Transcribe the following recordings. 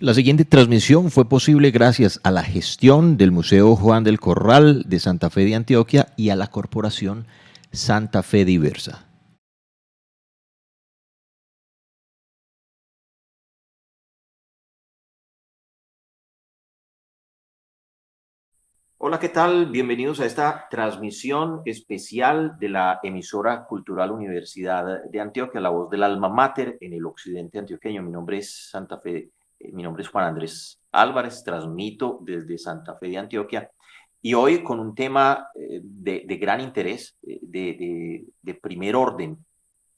La siguiente transmisión fue posible gracias a la gestión del Museo Juan del Corral de Santa Fe de Antioquia y a la Corporación Santa Fe Diversa. Hola, ¿qué tal? Bienvenidos a esta transmisión especial de la emisora cultural Universidad de Antioquia, la voz del alma mater en el occidente antioqueño. Mi nombre es mi nombre es Juan Andrés Álvarez, transmito desde Santa Fe de Antioquia y hoy con un tema de gran interés, de primer orden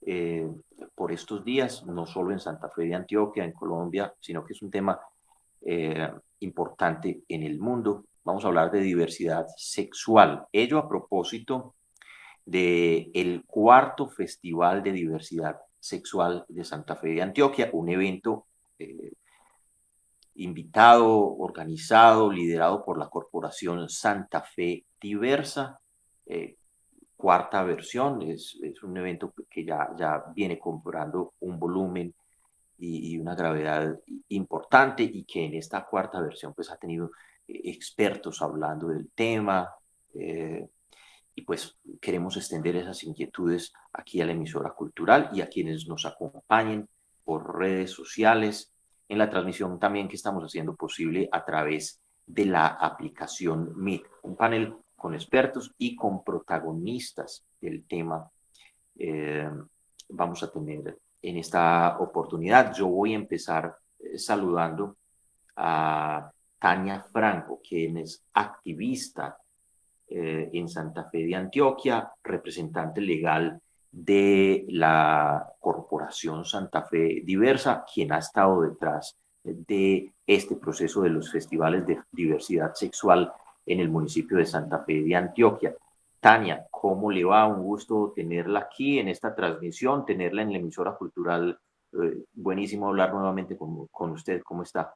eh, por estos días, no solo en Santa Fe de Antioquia, en Colombia, sino que es un tema eh, importante en el mundo. Vamos a hablar de diversidad sexual. Ello a propósito del cuarto Festival de Diversidad Sexual de Santa Fe de Antioquia, un evento invitado, organizado, liderado por la Corporación Santa Fe Diversa. Cuarta versión, es un evento que ya viene comprando un volumen y una gravedad importante y que en esta cuarta versión pues ha tenido expertos hablando del tema y pues queremos extender esas inquietudes aquí a la emisora cultural y a quienes nos acompañen por redes sociales en la transmisión también que estamos haciendo posible a través de la aplicación Meet, un panel con expertos y con protagonistas del tema vamos a tener en esta oportunidad. Yo voy a empezar saludando a Tania Franco, quien es activista en Santa Fe de Antioquia, representante legal de la Corporación Santa Fe Diversa, quien ha estado detrás de este proceso de los festivales de diversidad sexual en el municipio de Santa Fe de Antioquia. Tania, ¿cómo le va? Un gusto tenerla aquí en esta transmisión, tenerla en la emisora cultural. Buenísimo hablar nuevamente con usted. ¿Cómo está?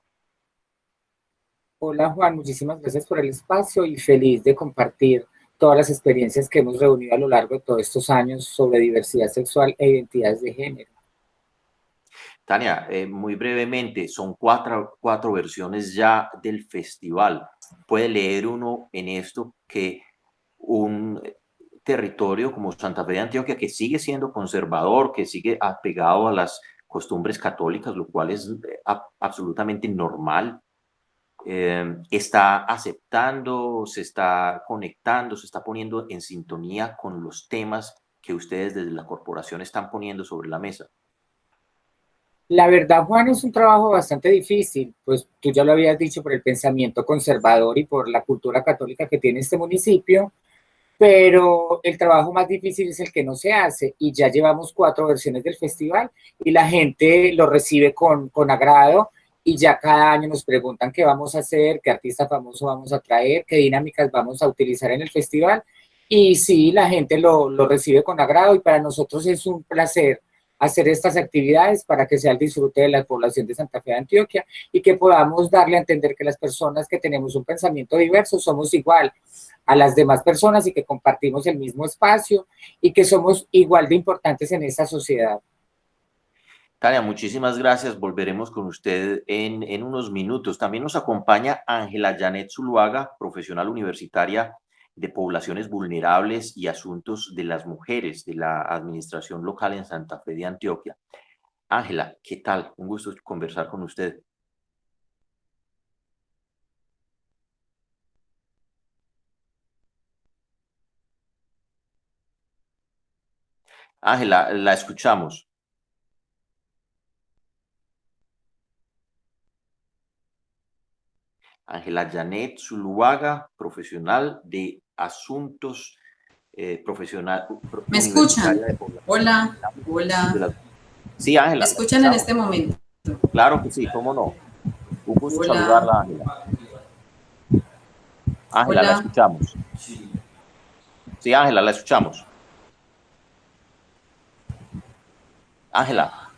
Hola Juan, muchísimas gracias por el espacio y feliz de compartir todas las experiencias que hemos reunido a lo largo de todos estos años sobre diversidad sexual e identidades de género. Tania, muy brevemente, son cuatro versiones ya del festival. Puede leer uno en esto que un territorio como Santa Fe de Antioquia, que sigue siendo conservador, que sigue apegado a las costumbres católicas, lo cual es absolutamente normal, está aceptando, se está conectando, se está poniendo en sintonía con los temas que ustedes desde la corporación están poniendo sobre la mesa. La verdad, Juan, es un trabajo bastante difícil, pues tú ya lo habías dicho por el pensamiento conservador y por la cultura católica que tiene este municipio, pero el trabajo más difícil es el que no se hace y ya llevamos 4 versiones del festival y la gente lo recibe con agrado y ya cada año nos preguntan qué vamos a hacer, qué artista famoso vamos a traer, qué dinámicas vamos a utilizar en el festival y sí, la gente lo recibe con agrado y para nosotros es un placer hacer estas actividades para que sea el disfrute de la población de Santa Fe de Antioquia y que podamos darle a entender que las personas que tenemos un pensamiento diverso somos igual a las demás personas y que compartimos el mismo espacio y que somos igual de importantes en esta sociedad. Tania, muchísimas gracias. Volveremos con usted en unos minutos. También nos acompaña Ángela Janet Zuluaga, profesional universitaria de poblaciones vulnerables y asuntos de las mujeres de la administración local en Santa Fe de Antioquia. Ángela, ¿qué tal? Un gusto conversar con usted. Ángela, la escuchamos. Ángela Janet Zuluaga, profesional de asuntos ¿Me escuchan? universitaria de poblaciones. Hola, hola. Sí, ¿Me Ángela, la escuchan en escuchamos. este momento? Claro que sí, cómo no. Un gusto Hola. saludarla, Ángela. Ángela, la Hola. escuchamos. Sí, Ángela, la escuchamos. Ángela,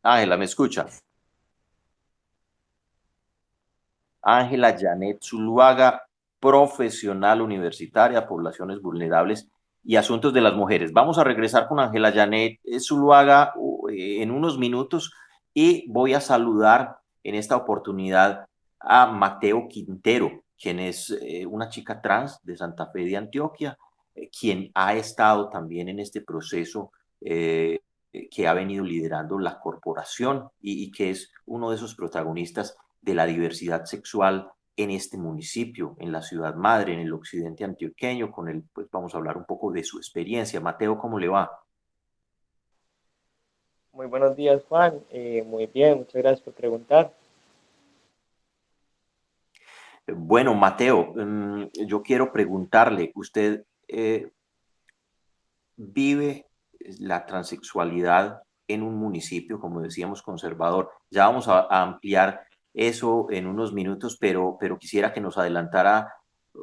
Ángela, ¿me escucha? Ángela Janet Zuluaga, profesional universitaria, poblaciones vulnerables y asuntos de las mujeres. Vamos a regresar con Ángela Janet Zuluaga en unos minutos y voy a saludar en esta oportunidad a Mateo Quintero, quien es una chica trans de Santa Fe de Antioquia, quien ha estado también en este proceso que ha venido liderando la corporación y que es uno de esos protagonistas de la diversidad sexual en este municipio, en la ciudad madre, en el occidente antioqueño. Con él, pues vamos a hablar un poco de su experiencia. Mateo, ¿cómo le va? Muy buenos días, Juan. Muy bien, muchas gracias por preguntar. Bueno, Mateo, yo quiero preguntarle, ¿usted vive la transexualidad en un municipio, como decíamos, conservador? Ya vamos a ampliar eso en unos minutos, pero quisiera que nos adelantara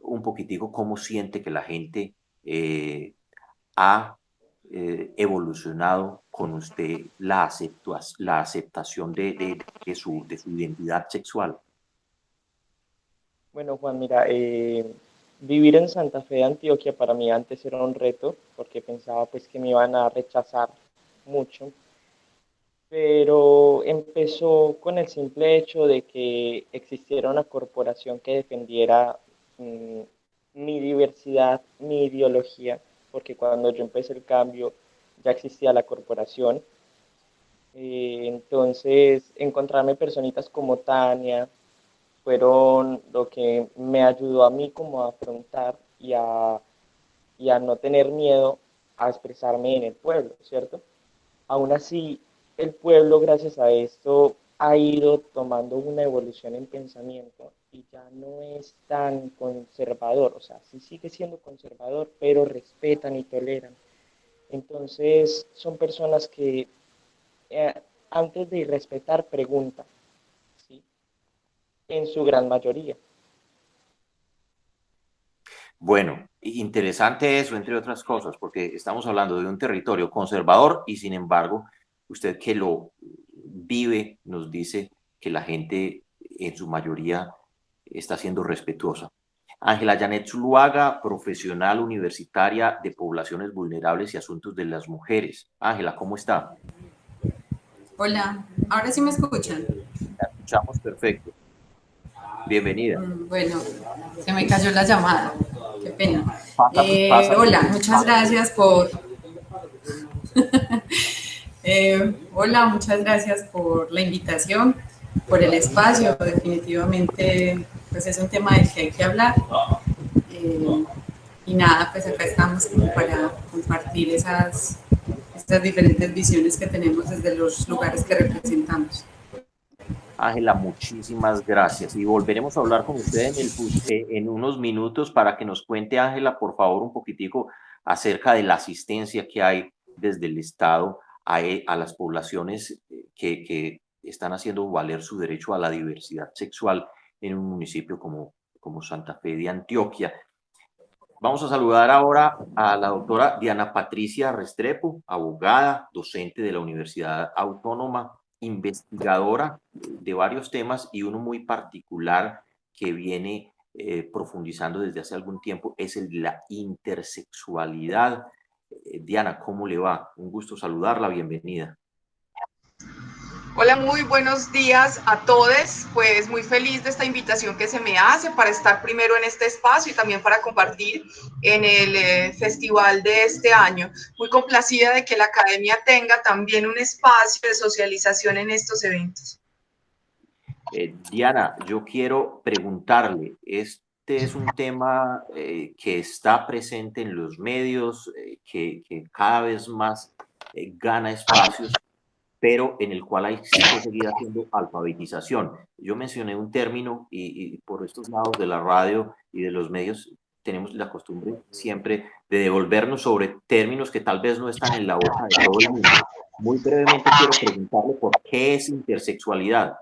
un poquitico cómo siente que la gente ha evolucionado con usted la aceptación de su identidad sexual. Bueno, Juan, mira, vivir en Santa Fe de Antioquia para mí antes era un reto porque pensaba pues que me iban a rechazar mucho, pero empezó con el simple hecho de que existiera una corporación que defendiera mi diversidad, mi ideología, porque cuando yo empecé el cambio ya existía la corporación. Entonces, encontrarme personitas como Tania fueron lo que me ayudó a mí como a afrontar y a no tener miedo a expresarme en el pueblo, ¿cierto? Aún así, el pueblo, gracias a esto, ha ido tomando una evolución en pensamiento y ya no es tan conservador, o sea, sí sigue siendo conservador, pero respetan y toleran. Entonces, son personas que eh, antes de respetar preguntan, ¿sí? En su gran mayoría. Bueno, interesante eso, entre otras cosas, porque estamos hablando de un territorio conservador y sin embargo, usted que lo vive nos dice que la gente en su mayoría está siendo respetuosa. Ángela Janet Zuluaga, profesional universitaria de poblaciones vulnerables y asuntos de las mujeres. Ángela, ¿cómo está? Hola, ahora sí me escuchan. La escuchamos perfecto. Bienvenida. Bueno, se me cayó la llamada. Qué pena. Pasa. Hola, muchas gracias por... hola, muchas gracias por la invitación, por el espacio. Definitivamente, pues es un tema del que hay que hablar. Y nada, pues acá estamos como para compartir esas diferentes visiones que tenemos desde los lugares que representamos. Ángela, muchísimas gracias. Y volveremos a hablar con usted en unos minutos para que nos cuente, Ángela, por favor, un poquitico acerca de la asistencia que hay desde el Estado a las poblaciones que están haciendo valer su derecho a la diversidad sexual en un municipio como Santa Fe de Antioquia. Vamos a saludar ahora a la doctora Diana Patricia Restrepo, abogada, docente de la Universidad Autónoma, investigadora de varios temas y uno muy particular que viene profundizando desde hace algún tiempo es el de la intersexualidad. Diana, ¿cómo le va? Un gusto saludarla, bienvenida. Hola, muy buenos días a todos. Pues muy feliz de esta invitación que se me hace para estar primero en este espacio y también para compartir en el festival de este año. Muy complacida de que la academia tenga también un espacio de socialización en estos eventos. Diana, yo quiero preguntarle, este es un tema que está presente en los medios, que cada vez más gana espacios, pero en el cual hay que seguir haciendo alfabetización. Yo mencioné un término y por estos lados de la radio y de los medios tenemos la costumbre siempre de devolvernos sobre términos que tal vez no están en la boca de todo el mundo. Muy brevemente quiero preguntarle por qué es intersexualidad.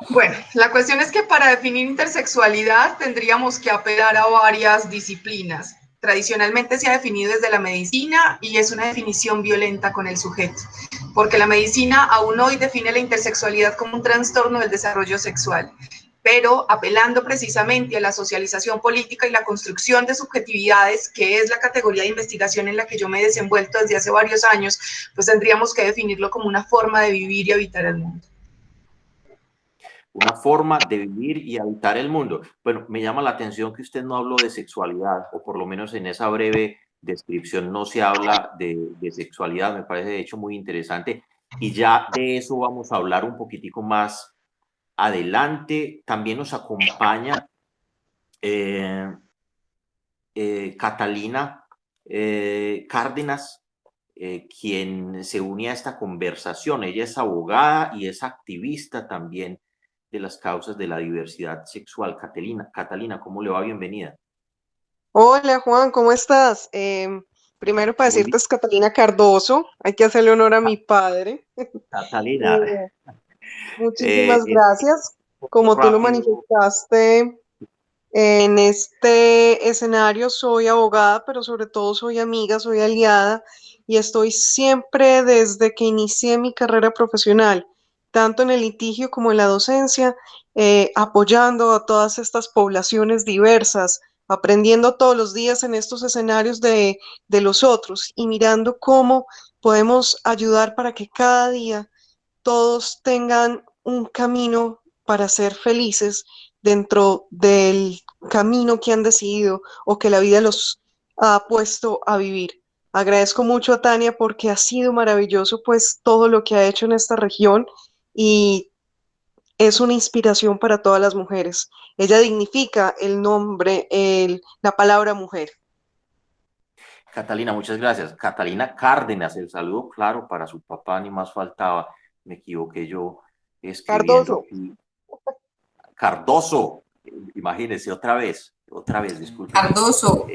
Bueno, la cuestión es que para definir intersexualidad tendríamos que apelar a varias disciplinas. Tradicionalmente se ha definido desde la medicina y es una definición violenta con el sujeto, porque la medicina aún hoy define la intersexualidad como un trastorno del desarrollo sexual, pero apelando precisamente a la socialización política y la construcción de subjetividades, que es la categoría de investigación en la que yo me he desenvuelto desde hace varios años, pues tendríamos que definirlo como una forma de vivir y habitar el mundo. una forma de vivir y habitar el mundo. Bueno, me llama la atención que usted no habló de sexualidad, o por lo menos en esa breve descripción no se habla de sexualidad, me parece de hecho muy interesante, y ya de eso vamos a hablar un poquitico más adelante. También nos acompaña eh, Catalina Cárdenas, quien se une a esta conversación. Ella es abogada y es activista también de las causas de la diversidad sexual. Catalina, ¿cómo le va? Bienvenida. Hola Juan, ¿cómo estás? Primero para Muy decirte bien. es Catalina Cardoso, hay que hacerle honor a mi padre. Catalina, Muchísimas es gracias. un poco Como tú lo rápido. manifestaste en este escenario, soy abogada, pero sobre todo soy amiga, soy aliada y estoy siempre desde que inicié mi carrera profesional, tanto en el litigio como en la docencia, apoyando a todas estas poblaciones diversas, aprendiendo todos los días en estos escenarios de los otros y mirando cómo podemos ayudar para que cada día todos tengan un camino para ser felices dentro del camino que han decidido o que la vida los ha puesto a vivir. Agradezco mucho a Tania porque ha sido maravilloso pues todo lo que ha hecho en esta región y es una inspiración para todas las mujeres. Ella dignifica el nombre, la palabra mujer. Catalina, muchas gracias. Catalina Cárdenas, el saludo claro para su papá, ni más faltaba. Me equivoqué yo escribiendo Cardoso. aquí. Cardoso, imagínese, otra vez, discúlpeme, Cardoso.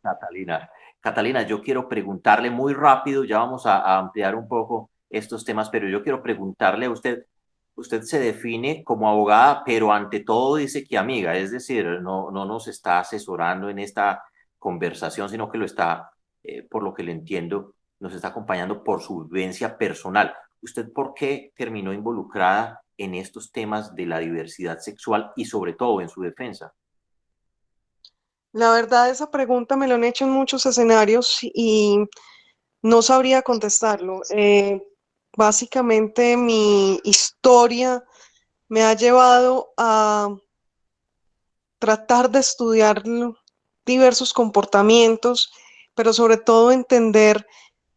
Catalina. Catalina, yo quiero preguntarle muy rápido, ya vamos a ampliar un poco estos temas, pero yo quiero preguntarle a usted, usted se define como abogada, pero ante todo dice que amiga, es decir, no nos está asesorando en esta conversación, sino que lo está, por lo que le entiendo, nos está acompañando por su vivencia personal. ¿Usted por qué terminó involucrada en estos temas de la diversidad sexual y sobre todo en su defensa? La verdad, esa pregunta me lo han hecho en muchos escenarios y no sabría contestarlo. Básicamente mi historia me ha llevado a tratar de estudiar diversos comportamientos, pero sobre todo entender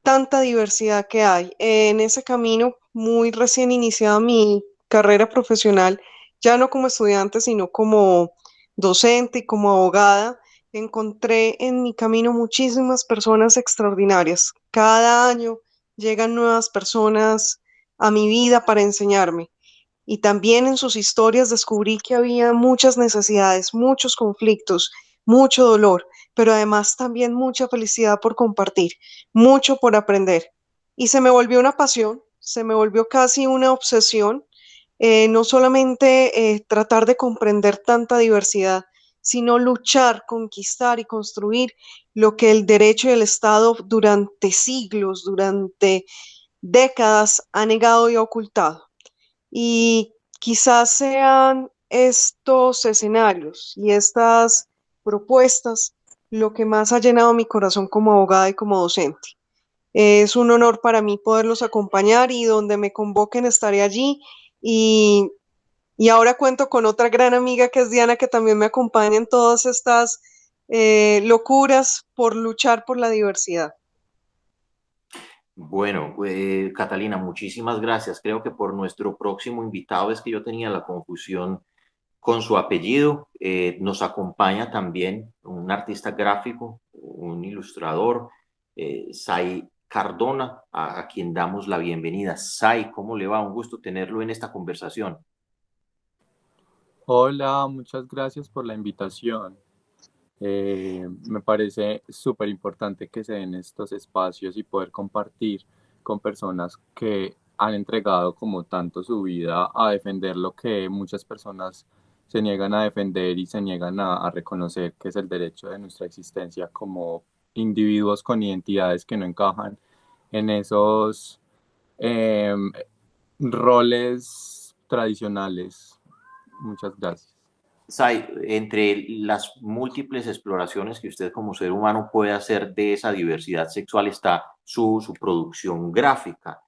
tanta diversidad que hay. En ese camino, muy recién iniciada mi carrera profesional, ya no como estudiante, sino como docente y como abogada, encontré en mi camino muchísimas personas extraordinarias. Cada año llegan nuevas personas a mi vida para enseñarme. Y también en sus historias descubrí que había muchas necesidades, muchos conflictos, mucho dolor, pero además también mucha felicidad por compartir, mucho por aprender. Y se me volvió una pasión, se me volvió casi una obsesión, no solamente tratar de comprender tanta diversidad, sino luchar, conquistar y construir lo que el derecho y el Estado durante siglos, durante décadas ha negado y ha ocultado. Y quizás sean estos escenarios y estas propuestas lo que más ha llenado mi corazón como abogada y como docente. Es un honor para mí poderlos acompañar y donde me convoquen estaré allí. Y, y ahora cuento con otra gran amiga que es Diana, que también me acompaña en todas estas locuras por luchar por la diversidad. Bueno, Catalina, muchísimas gracias. Creo que por nuestro próximo invitado es que yo tenía la confusión con su apellido. Nos acompaña también un artista gráfico, un ilustrador, Sai Cardona, a quien damos la bienvenida. Sai, ¿cómo le va? Un gusto tenerlo en esta conversación. Hola, muchas gracias por la invitación. Me parece súper importante que se den estos espacios y poder compartir con personas que han entregado como tanto su vida a defender lo que muchas personas se niegan a defender y se niegan a reconocer, que es el derecho de nuestra existencia como individuos con identidades que no encajan en esos roles tradicionales. Muchas gracias. Sai, entre las múltiples exploraciones que usted como ser humano puede hacer de esa diversidad sexual está su producción gráfica.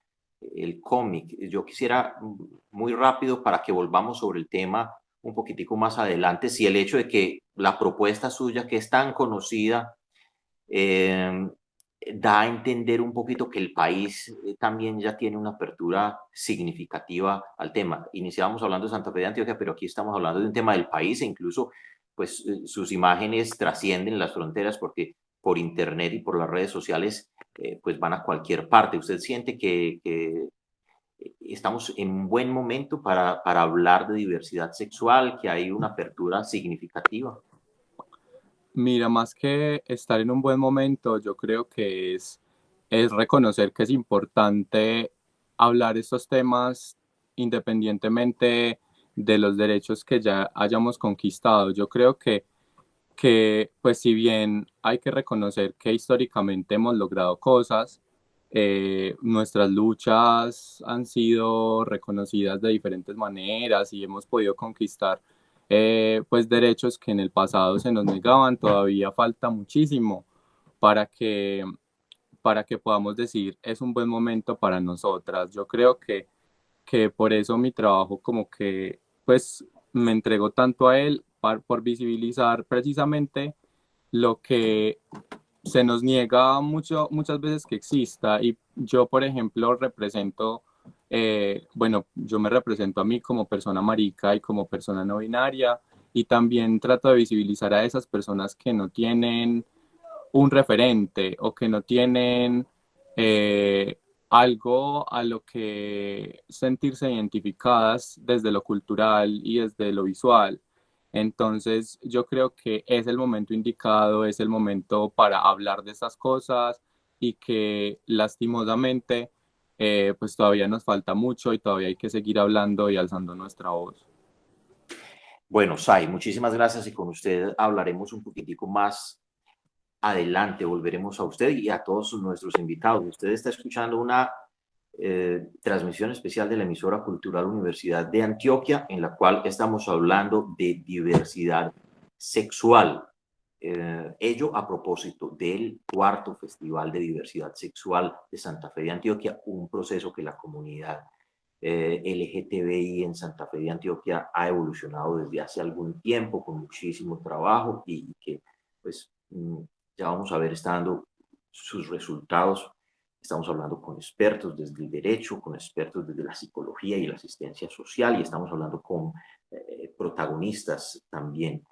el cómic. Yo quisiera muy rápido para que volvamos sobre el tema un poquitico más adelante, si el hecho de que la propuesta suya, que es tan conocida, da a entender un poquito que el país también ya tiene una apertura significativa al tema. Iniciábamos hablando de Santa Fe de Antioquia, pero aquí estamos hablando de un tema del país e incluso pues sus imágenes trascienden las fronteras porque por internet y por las redes sociales pues van a cualquier parte. ¿Usted siente que estamos en un buen momento para hablar de diversidad sexual, que hay una apertura significativa? Mira, más que estar en un buen momento, yo creo que es reconocer que es importante hablar estos temas independientemente de los derechos que ya hayamos conquistado. Yo creo que pues si bien hay que reconocer que históricamente hemos logrado cosas, nuestras luchas han sido reconocidas de diferentes maneras y hemos podido conquistar pues derechos que en el pasado se nos negaban. Todavía falta muchísimo para que podamos decir es un buen momento para nosotras. Yo creo que por eso mi trabajo como que pues me entrego tanto a él por visibilizar precisamente lo que se nos niega muchas veces que exista. Y yo, por ejemplo, bueno, yo me represento a mí como persona marica y como persona no binaria, y también trato de visibilizar a esas personas que no tienen un referente o que no tienen algo a lo que sentirse identificadas desde lo cultural y desde lo visual. Entonces, yo creo que es el momento indicado, es el momento para hablar de estas cosas y que lastimosamente pues todavía nos falta mucho y todavía hay que seguir hablando y alzando nuestra voz. Bueno, Sai, muchísimas gracias y con usted hablaremos un poquitico más adelante. Volveremos a usted y a todos nuestros invitados. Usted está escuchando una transmisión especial de la emisora cultural Universidad de Antioquia, en la cual estamos hablando de diversidad sexual. Ello a propósito del cuarto Festival de Diversidad Sexual de Santa Fe de Antioquia, un proceso que la comunidad LGTBI en Santa Fe de Antioquia ha evolucionado desde hace algún tiempo con muchísimo trabajo y que pues ya vamos a ver, está dando sus resultados. Estamos hablando con expertos desde el derecho, con expertos desde la psicología y la asistencia social, y estamos hablando con protagonistas también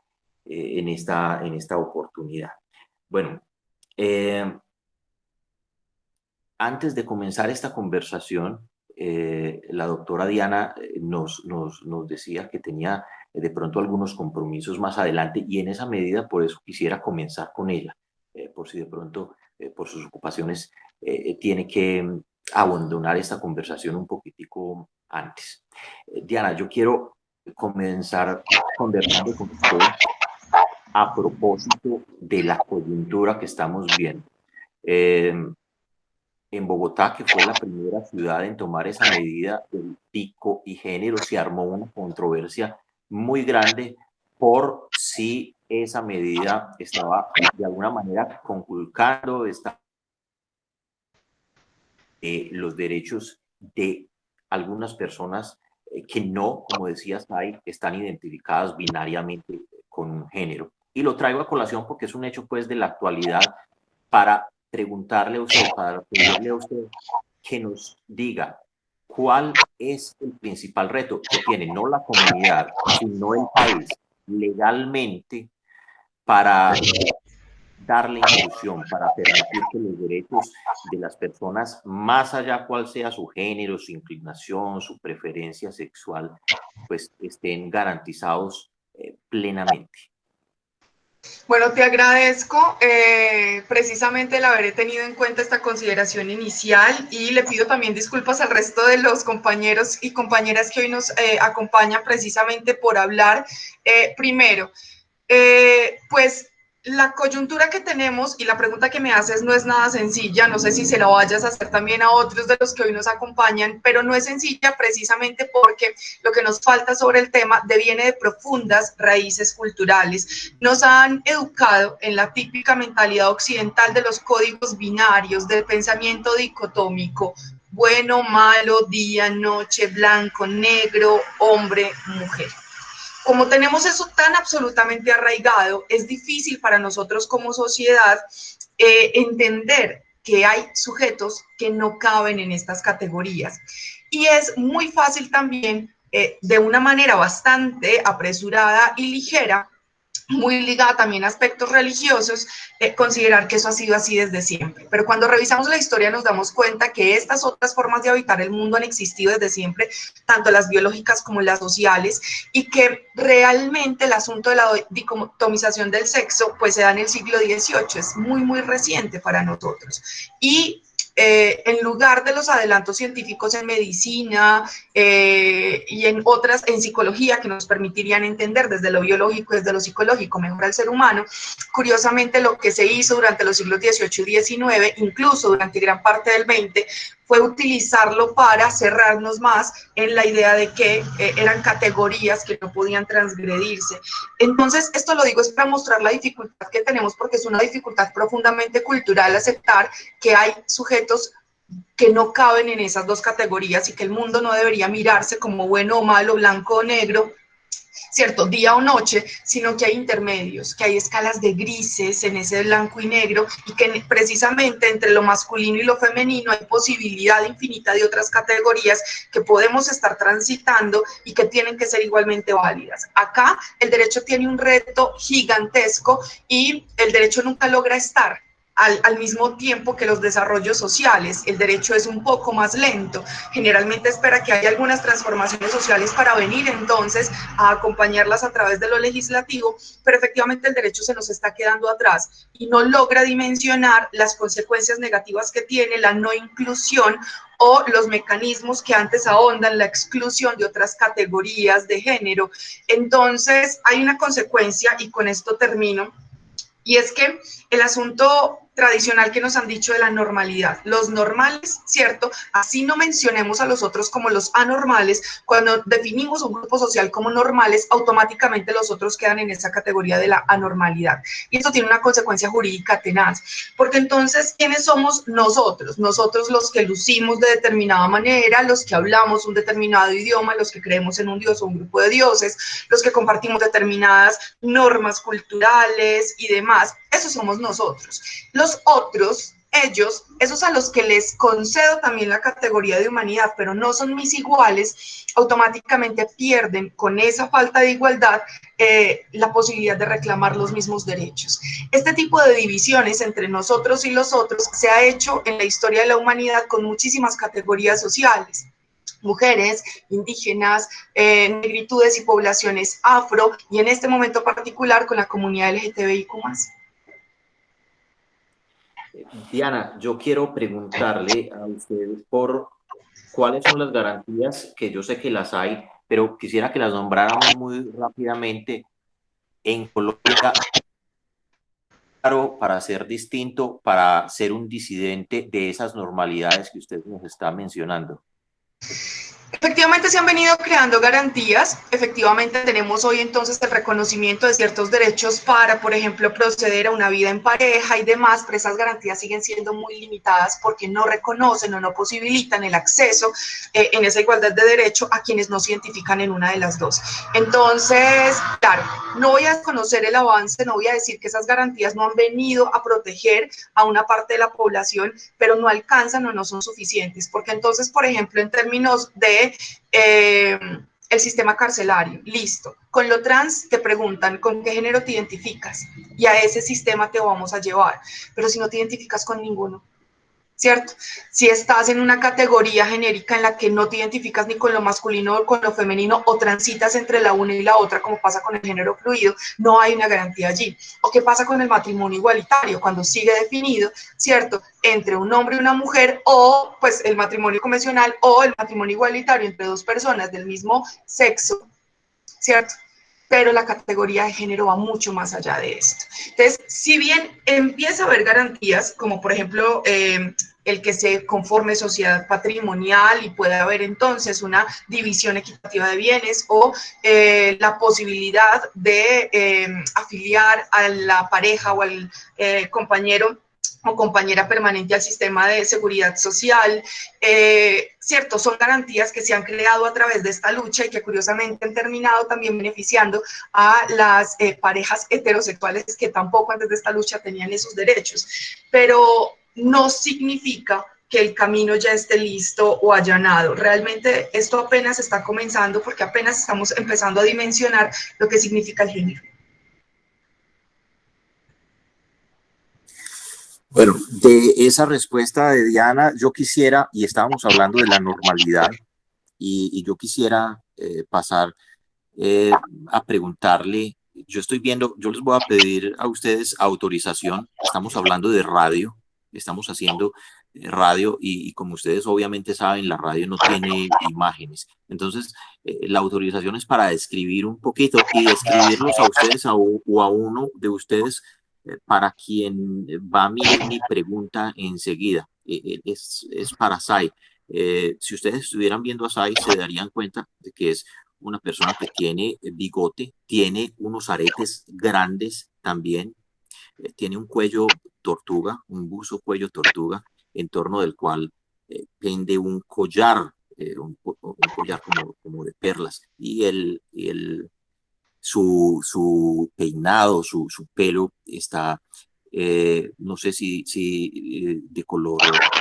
en esta oportunidad. Bueno, antes de comenzar esta conversación, la doctora Diana nos decía que tenía de pronto algunos compromisos más adelante, y en esa medida por eso quisiera comenzar con ella, por si de pronto por sus ocupaciones tiene que abandonar esta conversación un poquitico antes. Diana, yo quiero comenzar conversando con usted a propósito de la coyuntura que estamos viendo. En Bogotá, que fue la primera ciudad en tomar esa medida del pico y género, se armó una controversia muy grande por si esa medida estaba de alguna manera conculcando los derechos de algunas personas que no, como decías, están identificadas binariamente con un género. Y lo traigo a colación porque es un hecho pues de la actualidad, para preguntarle a usted, para pedirle a usted que nos diga cuál es el principal reto que tiene no la comunidad, sino el país legalmente para darle inclusión, para permitir que los derechos de las personas, más allá cual sea su género, su inclinación, su preferencia sexual, pues estén garantizados plenamente. Bueno, te agradezco precisamente el haber tenido en cuenta esta consideración inicial, y le pido también disculpas al resto de los compañeros y compañeras que hoy nos acompañan precisamente por hablar. Primero, pues la coyuntura que tenemos y la pregunta que me haces no es nada sencilla, no sé si se la vayas a hacer también a otros de los que hoy nos acompañan, pero no es sencilla precisamente porque lo que nos falta sobre el tema deviene de profundas raíces culturales. Nos han educado en la típica mentalidad occidental de los códigos binarios, del pensamiento dicotómico, bueno, malo, día, noche, blanco, negro, hombre, mujer. Como tenemos eso tan absolutamente arraigado, es difícil para nosotros como sociedad entender que hay sujetos que no caben en estas categorías. Y es muy fácil también, de una manera bastante apresurada y ligera, muy ligada también a aspectos religiosos, considerar que eso ha sido así desde siempre. Pero cuando revisamos la historia nos damos cuenta que estas otras formas de habitar el mundo han existido desde siempre, tanto las biológicas como las sociales, y que realmente el asunto de la dicotomización del sexo pues se da en el siglo XVIII, es muy, muy reciente para nosotros. Y en lugar de los adelantos científicos en medicina y en otras, en psicología, que nos permitirían entender desde lo biológico y desde lo psicológico mejor al ser humano, curiosamente lo que se hizo durante los siglos XVIII y XIX, incluso durante gran parte del XX, fue utilizarlo para cerrarnos más en la idea de que eran categorías que no podían transgredirse. Entonces, esto lo digo es para mostrar la dificultad que tenemos, porque es una dificultad profundamente cultural aceptar que hay sujetos que no caben en esas dos categorías y que el mundo no debería mirarse como bueno o malo, blanco o negro, ¿cierto? Día o noche, sino que hay intermedios, que hay escalas de grises en ese blanco y negro, y que precisamente entre lo masculino y lo femenino hay posibilidad infinita de otras categorías que podemos estar transitando y que tienen que ser igualmente válidas. Acá el derecho tiene un reto gigantesco y el derecho nunca logra estar al mismo tiempo que los desarrollos sociales. El derecho es un poco más lento, generalmente espera que haya algunas transformaciones sociales para venir entonces a acompañarlas a través de lo legislativo, pero efectivamente el derecho se nos está quedando atrás y no logra dimensionar las consecuencias negativas que tiene la no inclusión o los mecanismos que antes ahondan la exclusión de otras categorías de género. Entonces hay una consecuencia, y con esto termino, y es que el asunto tradicional que nos han dicho de la normalidad, los normales, ¿cierto? Así no mencionemos a los otros como los anormales, cuando definimos un grupo social como normales, automáticamente los otros quedan en esa categoría de la anormalidad. Y esto tiene una consecuencia jurídica tenaz, porque entonces, ¿quiénes somos nosotros? Nosotros los que lucimos de determinada manera, los que hablamos un determinado idioma, los que creemos en un dios o un grupo de dioses, los que compartimos determinadas normas culturales y demás. Esos somos nosotros. Los otros, ellos, esos a los que les concedo también la categoría de humanidad, pero no son mis iguales, automáticamente pierden con esa falta de igualdad la posibilidad de reclamar los mismos derechos. Este tipo de divisiones entre nosotros y los otros se ha hecho en la historia de la humanidad con muchísimas categorías sociales: mujeres, indígenas, negritudes y poblaciones afro, y en este momento particular con la comunidad LGTBIQ+. Diana, yo quiero preguntarle a ustedes por cuáles son las garantías, que yo sé que las hay, pero quisiera que las nombráramos muy rápidamente en Colombia, claro, para ser distinto, para ser un disidente de esas normalidades que usted nos está mencionando. Efectivamente se han venido creando garantías, efectivamente tenemos hoy entonces el reconocimiento de ciertos derechos para, por ejemplo, proceder a una vida en pareja y demás, pero esas garantías siguen siendo muy limitadas porque no reconocen o no posibilitan el acceso en esa igualdad de derecho a quienes no se identifican en una de las dos. Entonces, claro, no voy a desconocer el avance, no voy a decir que esas garantías no han venido a proteger a una parte de la población, pero no alcanzan o no son suficientes, porque entonces, por ejemplo, en términos de el sistema carcelario, listo. Con lo trans te preguntan con qué género te identificas y a ese sistema te vamos a llevar, pero si no te identificas con ninguno, ¿cierto? Si estás en una categoría genérica en la que no te identificas ni con lo masculino o con lo femenino, o transitas entre la una y la otra, como pasa con el género fluido, no hay una garantía allí. ¿O qué pasa con el matrimonio igualitario? Cuando sigue definido, ¿cierto?, entre un hombre y una mujer, o pues el matrimonio convencional, o el matrimonio igualitario entre dos personas del mismo sexo, ¿cierto? Pero la categoría de género va mucho más allá de esto. Entonces, si bien empieza a haber garantías, como por ejemplo el que se conforme sociedad patrimonial y pueda haber entonces una división equitativa de bienes, o la posibilidad de afiliar a la pareja o al compañero o compañera permanente al sistema de seguridad social, ¿cierto? Son garantías que se han creado a través de esta lucha y que curiosamente han terminado también beneficiando a las parejas heterosexuales que tampoco antes de esta lucha tenían esos derechos, pero no significa que el camino ya esté listo o allanado. Realmente esto apenas está comenzando porque apenas estamos empezando a dimensionar lo que significa el género. Bueno, de esa respuesta de Diana, yo quisiera, y estábamos hablando de la normalidad, y yo quisiera pasar a preguntarle, yo estoy viendo, yo les voy a pedir a ustedes autorización, estamos hablando de radio, estamos haciendo radio y como ustedes obviamente saben, la radio no tiene imágenes, entonces la autorización es para describir un poquito y describirlos a ustedes o a uno de ustedes para quien va mi pregunta enseguida, es para Sai. Si ustedes estuvieran viendo a Sai, se darían cuenta de que es una persona que tiene bigote, tiene unos aretes grandes también, tiene un cuello tortuga, un buzo cuello tortuga, en torno del cual pende un collar, un collar como de perlas, su peinado, su pelo está, no sé si de color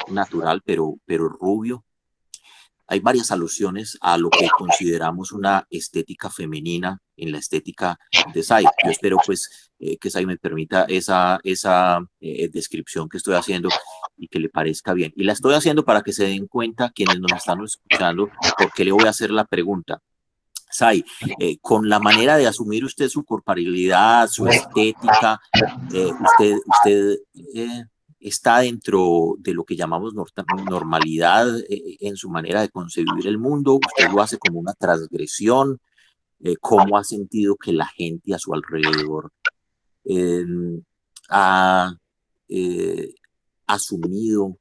natural, pero rubio. Hay varias alusiones a lo que consideramos una estética femenina en la estética de Sai. Yo espero pues que Sai me permita esa descripción que estoy haciendo y que le parezca bien. Y la estoy haciendo para que se den cuenta quienes nos están escuchando, porque le voy a hacer la pregunta. Sai, con la manera de asumir usted su corporalidad, su estética, usted está dentro de lo que llamamos normalidad en su manera de concebir el mundo. Usted lo hace como una transgresión. ¿Cómo ha sentido que la gente a su alrededor ha asumido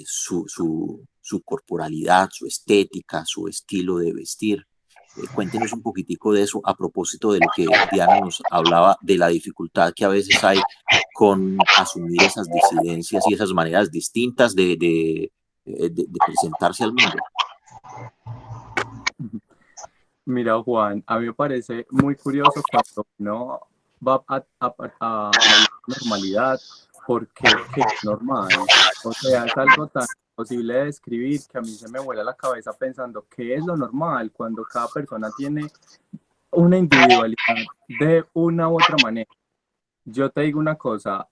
su corporalidad, su estética, su estilo de vestir? Cuéntenos un poquitico de eso a propósito de lo que Diana nos hablaba de la dificultad que a veces hay con asumir esas disidencias y esas maneras distintas de presentarse al mundo. Mira, Juan, a mí me parece muy curioso cuando uno va a normalidad, porque es normal. O sea, es algo tan imposible de describir que a mí se me vuela la cabeza pensando qué es lo normal cuando cada persona tiene una individualidad de una u otra manera. Yo te digo una cosa,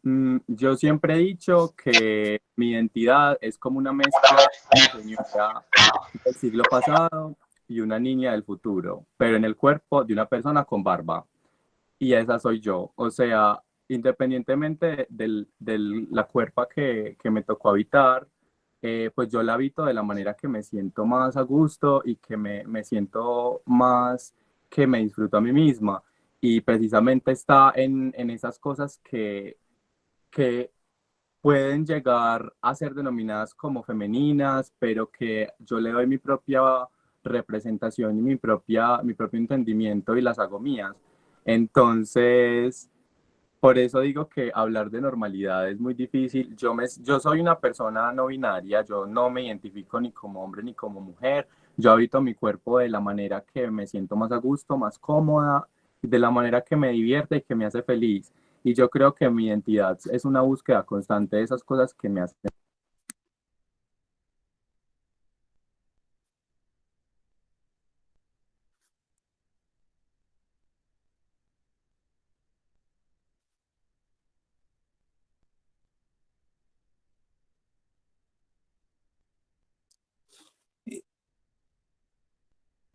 yo siempre he dicho que mi identidad es como una mezcla de una señora del siglo pasado y una niña del futuro, pero en el cuerpo de una persona con barba. Y esa soy yo. O sea, independientemente de la cuerpa que me tocó habitar, pues yo la habito de la manera que me siento más a gusto y que me siento más, que me disfruto a mí misma. Y precisamente está en esas cosas que pueden llegar a ser denominadas como femeninas, pero que yo le doy mi propia representación y mi propio entendimiento y las hago mías. Entonces, por eso digo que hablar de normalidad es muy difícil. Yo soy una persona no binaria, yo no me identifico ni como hombre ni como mujer. Yo habito mi cuerpo de la manera que me siento más a gusto, más cómoda, de la manera que me divierte y que me hace feliz. Y yo creo que mi identidad es una búsqueda constante de esas cosas que me hacen.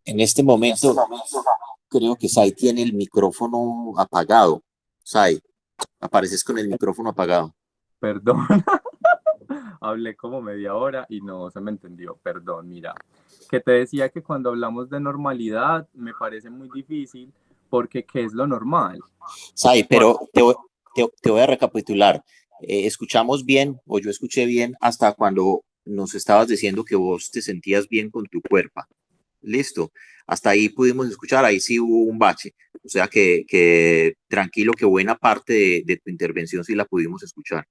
En este momento, creo que Sai tiene el micrófono apagado. Sai, apareces con el micrófono apagado. Perdón, hablé como media hora y no se me entendió. Perdón, mira, que te decía que cuando hablamos de normalidad me parece muy difícil porque ¿qué es lo normal? Sai, pero te voy a recapitular. Escuchamos bien, o yo escuché bien, hasta cuando nos estabas diciendo que vos te sentías bien con tu cuerpo. Listo. Hasta ahí pudimos escuchar, ahí sí hubo un bache. O sea que tranquilo, que buena parte de tu intervención sí la pudimos escuchar.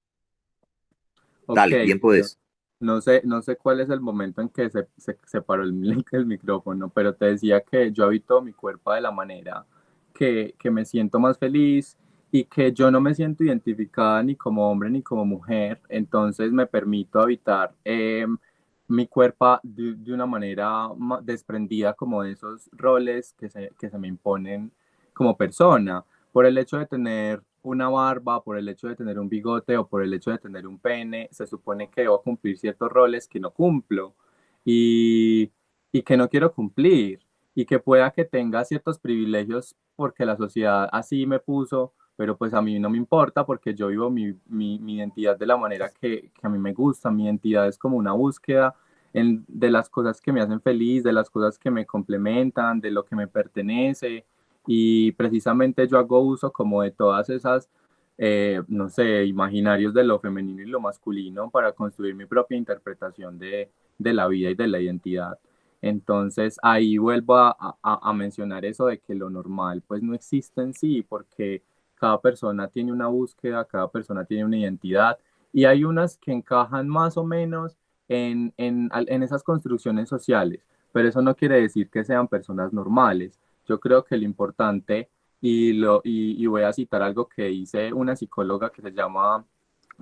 Ok, Dale, bien bueno, puedes. no sé cuál es el momento en que se separó el micrófono, pero te decía que yo habito mi cuerpo de la manera que me siento más feliz y que yo no me siento identificada ni como hombre ni como mujer, entonces me permito habitar mi cuerpo de una manera desprendida como de esos roles que se me imponen como persona, por el hecho de tener una barba, por el hecho de tener un bigote o por el hecho de tener un pene, se supone que debo cumplir ciertos roles que no cumplo y, y que no quiero cumplir y que pueda que tenga ciertos privilegios porque la sociedad así me puso, pero pues a mí no me importa porque yo vivo mi identidad de la manera que a mí me gusta. Mi identidad es como una búsqueda de las cosas que me hacen feliz, de las cosas que me complementan, de lo que me pertenece y precisamente yo hago uso como de todas esas, no sé, imaginarios de lo femenino y lo masculino para construir mi propia interpretación de la vida y de la identidad. Entonces ahí vuelvo a mencionar eso de que lo normal pues no existe en sí, porque cada persona tiene una búsqueda, cada persona tiene una identidad y hay unas que encajan más o menos en esas construcciones sociales, pero eso no quiere decir que sean personas normales. Yo creo que lo importante, y voy a citar algo que dice una psicóloga que se llama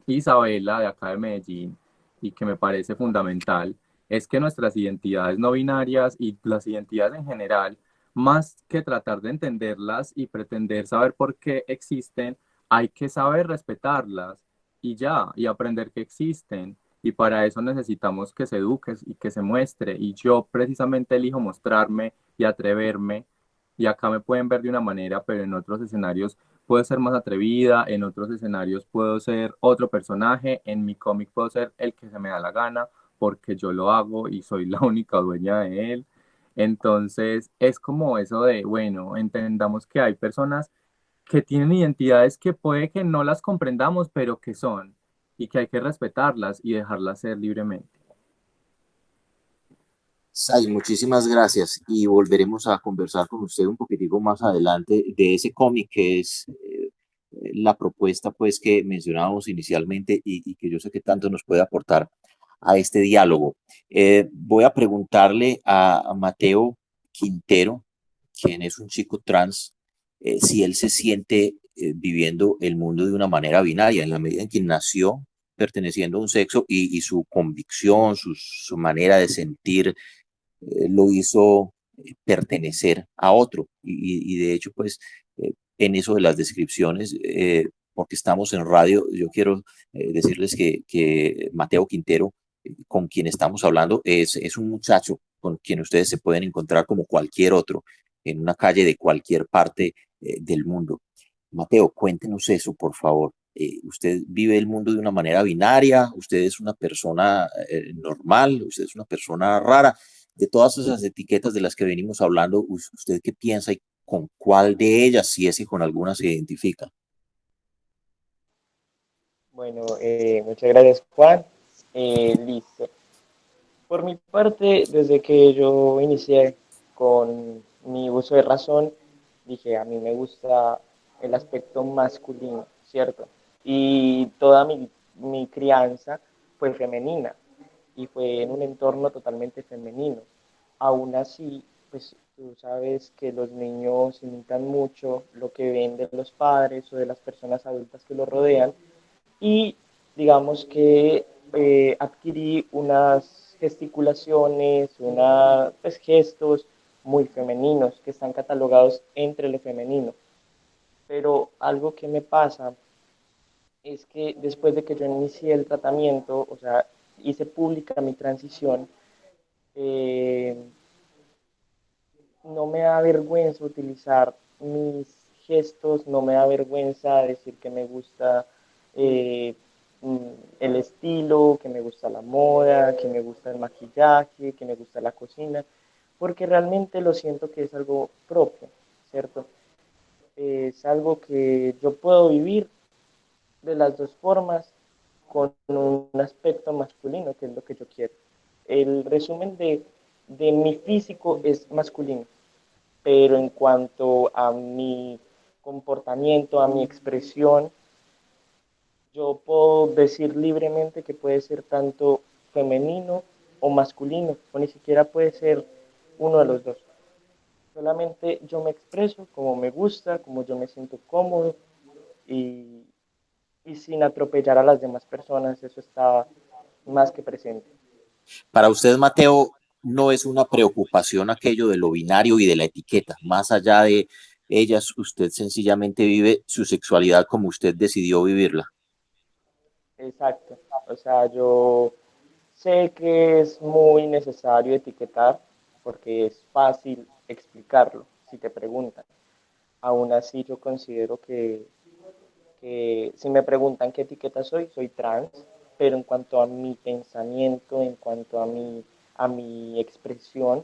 Isabela de acá de Medellín y que me parece fundamental, es que nuestras identidades no binarias y las identidades en general, más que tratar de entenderlas y pretender saber por qué existen, hay que saber respetarlas y ya, y aprender que existen. Y para eso necesitamos que se eduque y que se muestre. Y yo precisamente elijo mostrarme y atreverme. Y acá me pueden ver de una manera, pero en otros escenarios puedo ser más atrevida, en otros escenarios puedo ser otro personaje, en mi cómic puedo ser el que se me da la gana, porque yo lo hago y soy la única dueña de él. Entonces, es como eso de, bueno, entendamos que hay personas que tienen identidades que puede que no las comprendamos, pero que son, y que hay que respetarlas y dejarlas ser libremente. Sai, muchísimas gracias y volveremos a conversar con usted un poquitico más adelante de ese cómic que es la propuesta pues que mencionábamos inicialmente y que yo sé que tanto nos puede aportar a este diálogo. Voy a preguntarle a Mateo Quintero, quien es un chico trans, si él se siente viviendo el mundo de una manera binaria, en la medida en que nació perteneciendo a un sexo y su convicción, su manera de sentir lo hizo pertenecer a otro. Y de hecho, pues, en eso de las descripciones, porque estamos en radio, yo quiero decirles que Mateo Quintero, con quien estamos hablando, es un muchacho con quien ustedes se pueden encontrar como cualquier otro, en una calle de cualquier parte del mundo. Mateo, cuéntenos eso, por favor. ¿Usted vive el mundo de una manera binaria? ¿Usted es una persona normal? ¿Usted es una persona rara? De todas esas etiquetas de las que venimos hablando, ¿usted qué piensa y con cuál de ellas, si es que con alguna se identifica? Bueno, muchas gracias, Juan. Listo. Por mi parte, desde que yo inicié con mi uso de razón, dije, a mí me gusta el aspecto masculino, ¿cierto? Y toda mi crianza fue femenina y fue en un entorno totalmente femenino. Aún así, pues tú sabes que los niños imitan mucho lo que ven de los padres o de las personas adultas que los rodean y digamos que adquirí unas gesticulaciones, pues, gestos muy femeninos que están catalogados entre lo femenino. Pero algo que me pasa es que después de que yo inicié el tratamiento, o sea, hice pública mi transición, eh, no me da vergüenza utilizar mis gestos, no me da vergüenza decir que me gusta eh, el estilo, que me gusta la moda, que me gusta el maquillaje, que me gusta la cocina, porque realmente lo siento que es algo propio, ¿cierto? Es algo que yo puedo vivir de las dos formas con un aspecto masculino, que es lo que yo quiero. El resumen de mi físico es masculino, pero en cuanto a mi comportamiento, a mi expresión, yo puedo decir libremente que puede ser tanto femenino o masculino, o ni siquiera puede ser uno de los dos. Solamente yo me expreso como me gusta, como yo me siento cómodo y, y sin atropellar a las demás personas, eso está más que presente. Para usted, Mateo, no es una preocupación aquello de lo binario y de la etiqueta. Más allá de ellas, usted sencillamente vive su sexualidad como usted decidió vivirla. Exacto. O sea, yo sé que es muy necesario etiquetar porque es fácil explicarlo si te preguntan. Aún así, yo considero que si me preguntan qué etiqueta soy, soy trans, pero en cuanto a mi pensamiento, en cuanto a mi expresión,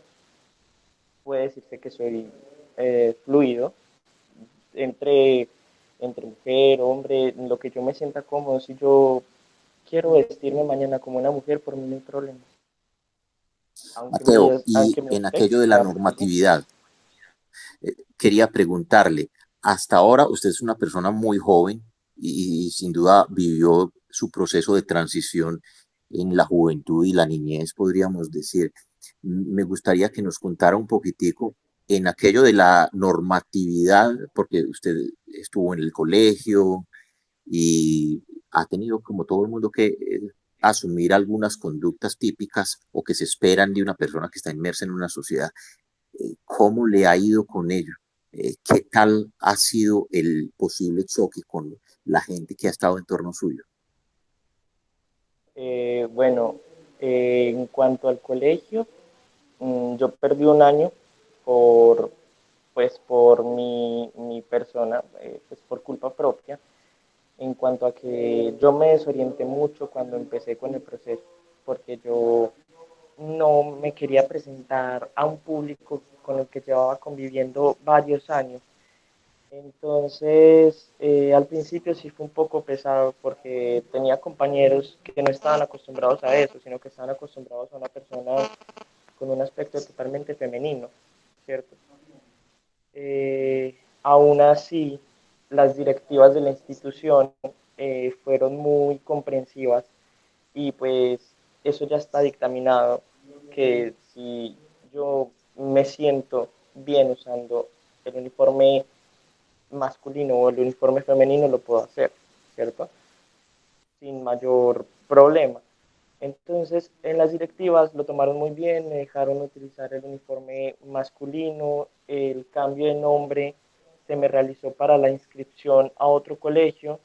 puede decirse que soy fluido entre, entre mujer, hombre, en lo que yo me sienta cómodo. Si yo quiero vestirme mañana como una mujer, por mí no hay problema. Mateo, y Aunque mi en aspecto aquello de la sea femenino. normatividad, quería preguntarle, hasta ahora usted es una persona muy joven y sin duda vivió su proceso de transición en la juventud y la niñez, podríamos decir. Me gustaría que nos contara un poquitico en aquello de la normatividad, porque usted estuvo en el colegio y ha tenido, como todo el mundo, que asumir algunas conductas típicas o que se esperan de una persona que está inmersa en una sociedad. ¿Cómo le ha ido con ello? ¿Qué tal ha sido el posible choque con la gente que ha estado en torno suyo? Bueno, en cuanto al colegio, yo perdí un año por, pues, por mi persona, pues, por culpa propia, en cuanto a que yo me desorienté mucho cuando empecé con el proceso, porque yo no me quería presentar a un público con el que llevaba conviviendo varios años. Entonces, al principio sí fue un poco pesado porque tenía compañeros que no estaban acostumbrados a eso, sino que estaban acostumbrados a una persona con un aspecto totalmente femenino, ¿cierto? Aún así, las directivas de la institución fueron muy comprensivas y pues eso ya está dictaminado, que si yo me siento bien usando el uniforme masculino o el uniforme femenino lo puedo hacer, ¿cierto? Sin mayor problema. Entonces, en las directivas lo tomaron muy bien, me dejaron utilizar el uniforme masculino, el cambio de nombre se me realizó para la inscripción a otro colegio.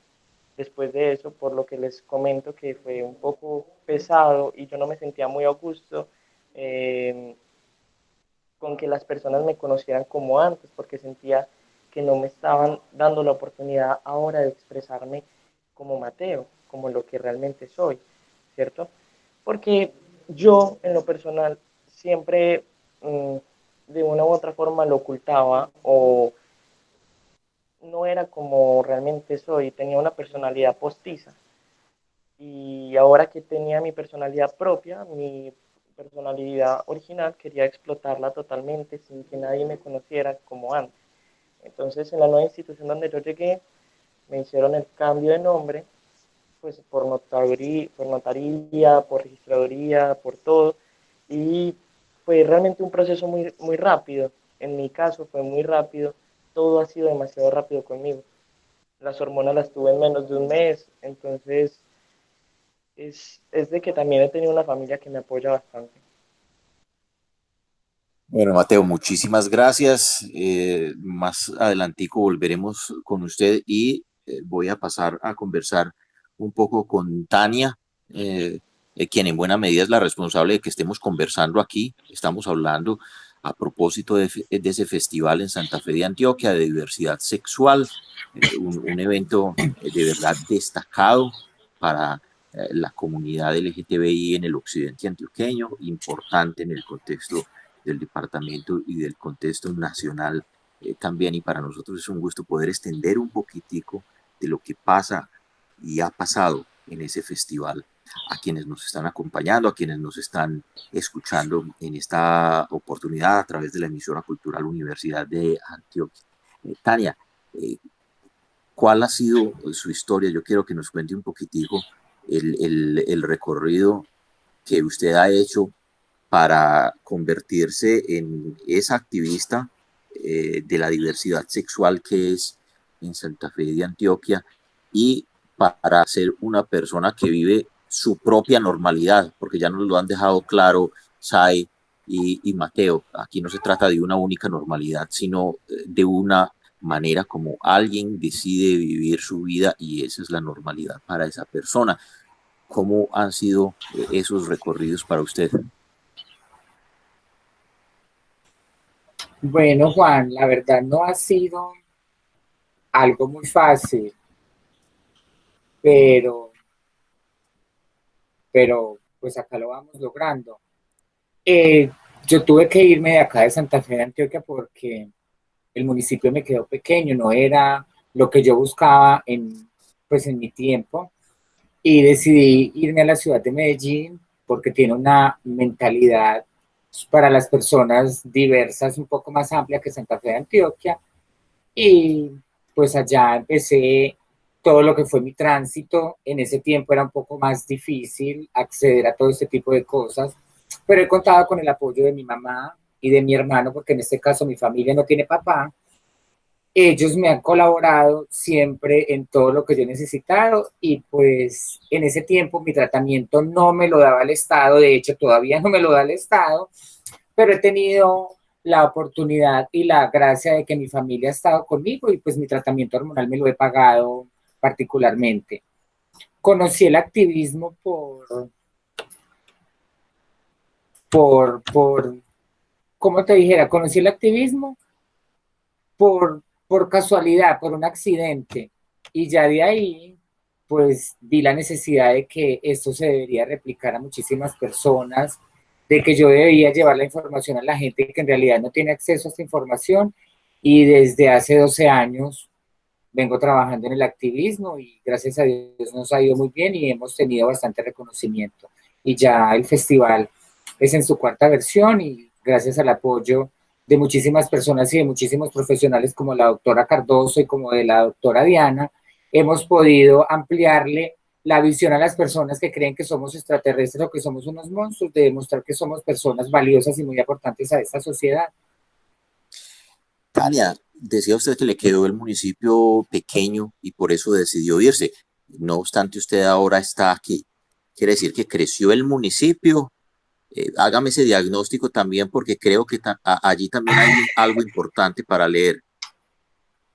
Después de eso, por lo que les comento que fue un poco pesado y yo no me sentía muy a gusto eh, con que las personas me conocieran como antes, porque sentía que no me estaban dando la oportunidad ahora de expresarme como Mateo, como lo que realmente soy, ¿cierto? Porque yo, en lo personal, siempre de una u otra forma lo ocultaba o no era como realmente soy, tenía una personalidad postiza. Y ahora que tenía mi personalidad propia, mi personalidad original, quería explotarla totalmente sin que nadie me conociera como antes. Entonces, en la nueva institución donde yo llegué, me hicieron el cambio de nombre, pues por notaría, por registraduría, por todo. Y fue realmente un proceso muy, muy rápido. En mi caso fue muy rápido. Todo ha sido demasiado rápido conmigo. Las hormonas las tuve en menos de un mes. Entonces, es de que también he tenido una familia que me apoya bastante. Bueno, Mateo, muchísimas gracias. Más adelantico volveremos con usted y voy a pasar a conversar un poco con Tania, quien en buena medida es la responsable de que estemos conversando aquí. Estamos hablando a propósito de ese festival en Santa Fe de Antioquia de diversidad sexual, un evento de verdad destacado para la comunidad LGTBI en el occidente antioqueño, importante en el contexto del departamento y del contexto nacional también. Y para nosotros es un gusto poder extender un poquitico de lo que pasa y ha pasado en ese festival a quienes nos están acompañando, a quienes nos están escuchando en esta oportunidad a través de la emisora cultural Universidad de Antioquia. Tania, eh, ¿cuál ha sido su historia? Yo quiero que nos cuente un poquitico el recorrido que usted ha hecho para convertirse en esa activista de la diversidad sexual que es en Santa Fe de Antioquia y para ser una persona que vive su propia normalidad, porque ya nos lo han dejado claro Sai y Mateo. Aquí no se trata de una única normalidad, sino de una manera como alguien decide vivir su vida y esa es la normalidad para esa persona. ¿Cómo han sido esos recorridos para usted? Bueno, Juan, la verdad no ha sido algo muy fácil, pero, pero pues acá lo vamos logrando. Eh, yo tuve que irme de acá de Santa Fe de Antioquia porque el municipio me quedó pequeño, no era lo que yo buscaba pues en mi tiempo, y decidí irme a la ciudad de Medellín porque tiene una mentalidad para las personas diversas un poco más amplia que Santa Fe de Antioquia, y pues allá empecé todo lo que fue mi tránsito. En ese tiempo era un poco más difícil acceder a todo este tipo de cosas, pero he contado con el apoyo de mi mamá y de mi hermano, porque en este caso mi familia no tiene papá. Ellos me han colaborado siempre en todo lo que yo he necesitado y pues en ese tiempo mi tratamiento no me lo daba el Estado, de hecho todavía no me lo da el Estado, pero he tenido la oportunidad y la gracia de que mi familia ha estado conmigo y pues mi tratamiento hormonal me lo he pagado particularmente. Conocí el activismo por, ¿cómo te dijera? Conocí el activismo por casualidad, por un accidente. Y ya de ahí, pues vi la necesidad de que esto se debería replicar a muchísimas personas, de que yo debía llevar la información a la gente que en realidad no tiene acceso a esta información. Y desde hace 12 años vengo trabajando en el activismo y gracias a Dios nos ha ido muy bien y hemos tenido bastante reconocimiento. Y ya el festival es en su cuarta versión y gracias al apoyo de muchísimas personas y de muchísimos profesionales como la doctora Cardoso y como de la doctora Diana, hemos podido ampliarle la visión a las personas que creen que somos extraterrestres o que somos unos monstruos, de demostrar que somos personas valiosas y muy importantes a esta sociedad. Tania, decía usted que le quedó el municipio pequeño y por eso decidió irse. No obstante, usted ahora está aquí. ¿Quiere decir que creció el municipio? Hágame ese diagnóstico también porque creo que allí también hay algo importante para leer.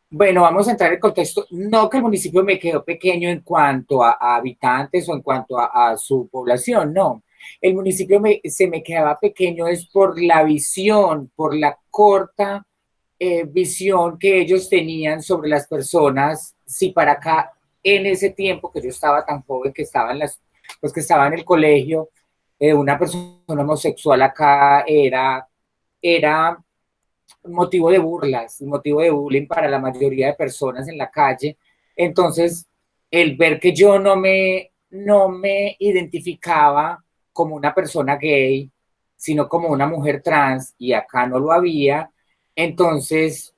Bueno, vamos a entrar en el contexto. No que el municipio me quedó pequeño en cuanto a habitantes o en cuanto a su población, no. El municipio se me quedaba pequeño es por la visión, por la corta visión que ellos tenían sobre las personas. Si para acá, en ese tiempo que yo estaba tan joven, que estaba pues que estaba en el colegio, una persona homosexual acá era motivo de burlas, motivo de bullying para la mayoría de personas en la calle. Entonces, el ver que yo no me identificaba como una persona gay, sino como una mujer trans, y acá no lo había, entonces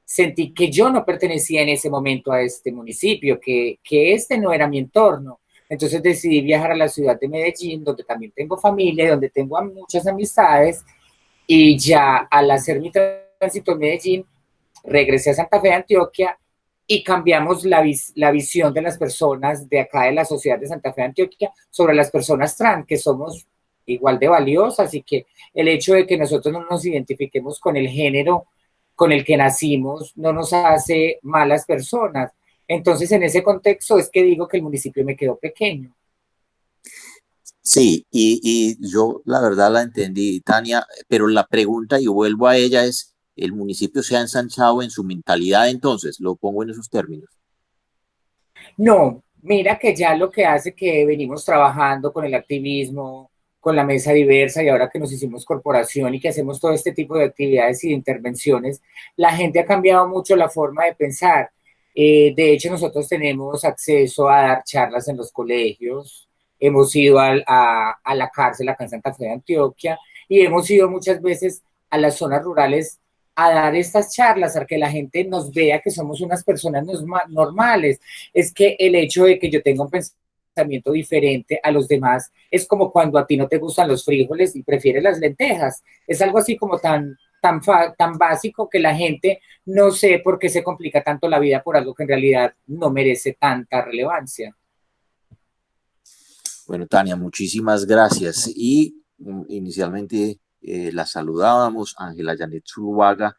sentí que yo no pertenecía en ese momento a este municipio, que este no era mi entorno. Entonces decidí viajar a la ciudad de Medellín, donde también tengo familia, donde tengo muchas amistades, y ya al hacer mi tránsito en Medellín, regresé a Santa Fe de Antioquia y cambiamos la visión de las personas de acá de la sociedad de Santa Fe de Antioquia sobre las personas trans, que somos igual de valiosas y que el hecho de que nosotros no nos identifiquemos con el género con el que nacimos no nos hace malas personas. Entonces, en ese contexto es que digo que el municipio me quedó pequeño. Sí, y yo la verdad la entendí, Tania, pero la pregunta, y vuelvo a ella, es, ¿el municipio se ha ensanchado en su mentalidad entonces? Lo pongo en esos términos. No, mira que ya lo que hace que venimos trabajando con el activismo, con la mesa diversa y ahora que nos hicimos corporación y que hacemos todo este tipo de actividades y de intervenciones, la gente ha cambiado mucho la forma de pensar. De hecho, nosotros tenemos acceso a dar charlas en los colegios, hemos ido a la cárcel acá en Santa Fe de Antioquia y hemos ido muchas veces a las zonas rurales a dar estas charlas, a que la gente nos vea que somos unas personas normales. Es que el hecho de que yo tenga un pensamiento diferente a los demás es como cuando a ti no te gustan los frijoles y prefieres las lentejas. Es algo así como tan básico que la gente no sé por qué se complica tanto la vida por algo que en realidad no merece tanta relevancia. Bueno, Tania, muchísimas gracias. Y inicialmente la saludábamos, Ángela Janet Zuluaga,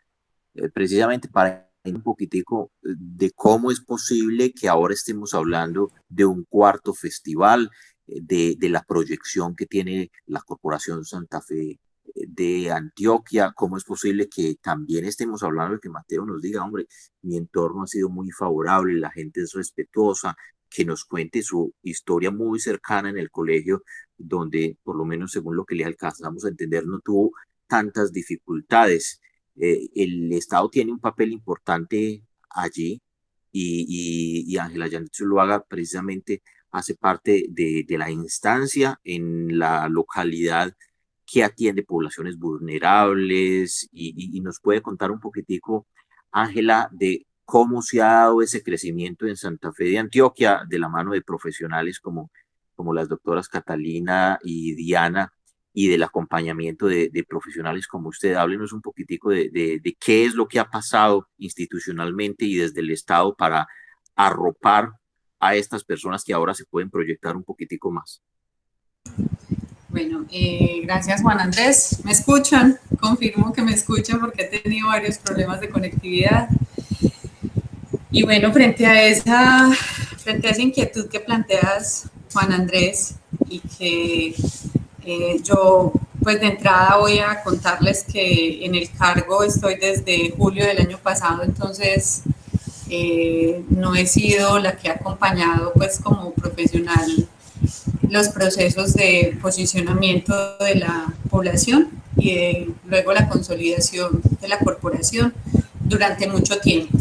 precisamente para un poquitico de cómo es posible que ahora estemos hablando de un cuarto festival, de la proyección que tiene la Corporación Santa Fe de Antioquia, cómo es posible que también estemos hablando de que Mateo nos diga, hombre, mi entorno ha sido muy favorable, la gente es respetuosa, que nos cuente su historia muy cercana en el colegio, donde, por lo menos según lo que le alcanzamos a entender, no tuvo tantas dificultades. El Estado tiene un papel importante allí y Ángela Janet Zuluaga precisamente hace parte de la instancia en la localidad que atiende poblaciones vulnerables y nos puede contar un poquitico, Ángela, de cómo se ha dado ese crecimiento en Santa Fe de Antioquia de la mano de profesionales como las doctoras Catalina y Diana y del acompañamiento de profesionales como usted. Háblenos un poquitico de qué es lo que ha pasado institucionalmente y desde el Estado para arropar a estas personas que ahora se pueden proyectar un poquitico más. Bueno, gracias Juan Andrés. ¿Me escuchan? Confirmo que me escuchan porque he tenido varios problemas de conectividad. Y bueno, frente a esa inquietud que planteas, Juan Andrés, y que yo pues de entrada voy a contarles que en el cargo estoy desde julio del año pasado, entonces no he sido la que ha acompañado pues como profesional los procesos de posicionamiento de la población y luego la consolidación de la corporación durante mucho tiempo.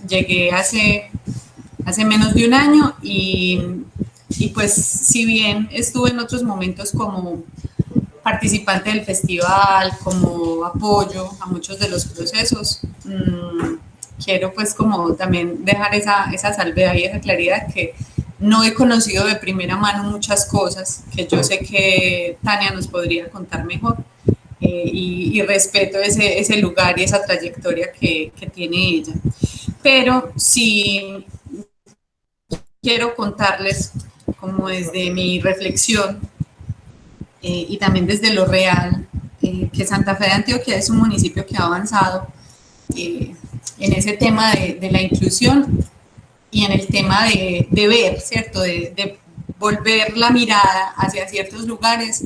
Llegué hace menos de un año y pues si bien estuve en otros momentos como participante del festival, como apoyo a muchos de los procesos, quiero pues como también dejar esa salvedad y esa claridad que no he conocido de primera mano muchas cosas que yo sé que Tania nos podría contar mejor y respeto ese lugar y esa trayectoria que tiene ella. Pero sí quiero contarles como desde mi reflexión y también desde lo real que Santa Fe de Antioquia es un municipio que ha avanzado en ese tema de la inclusión y en el tema de ver, ¿cierto? De volver la mirada hacia ciertos lugares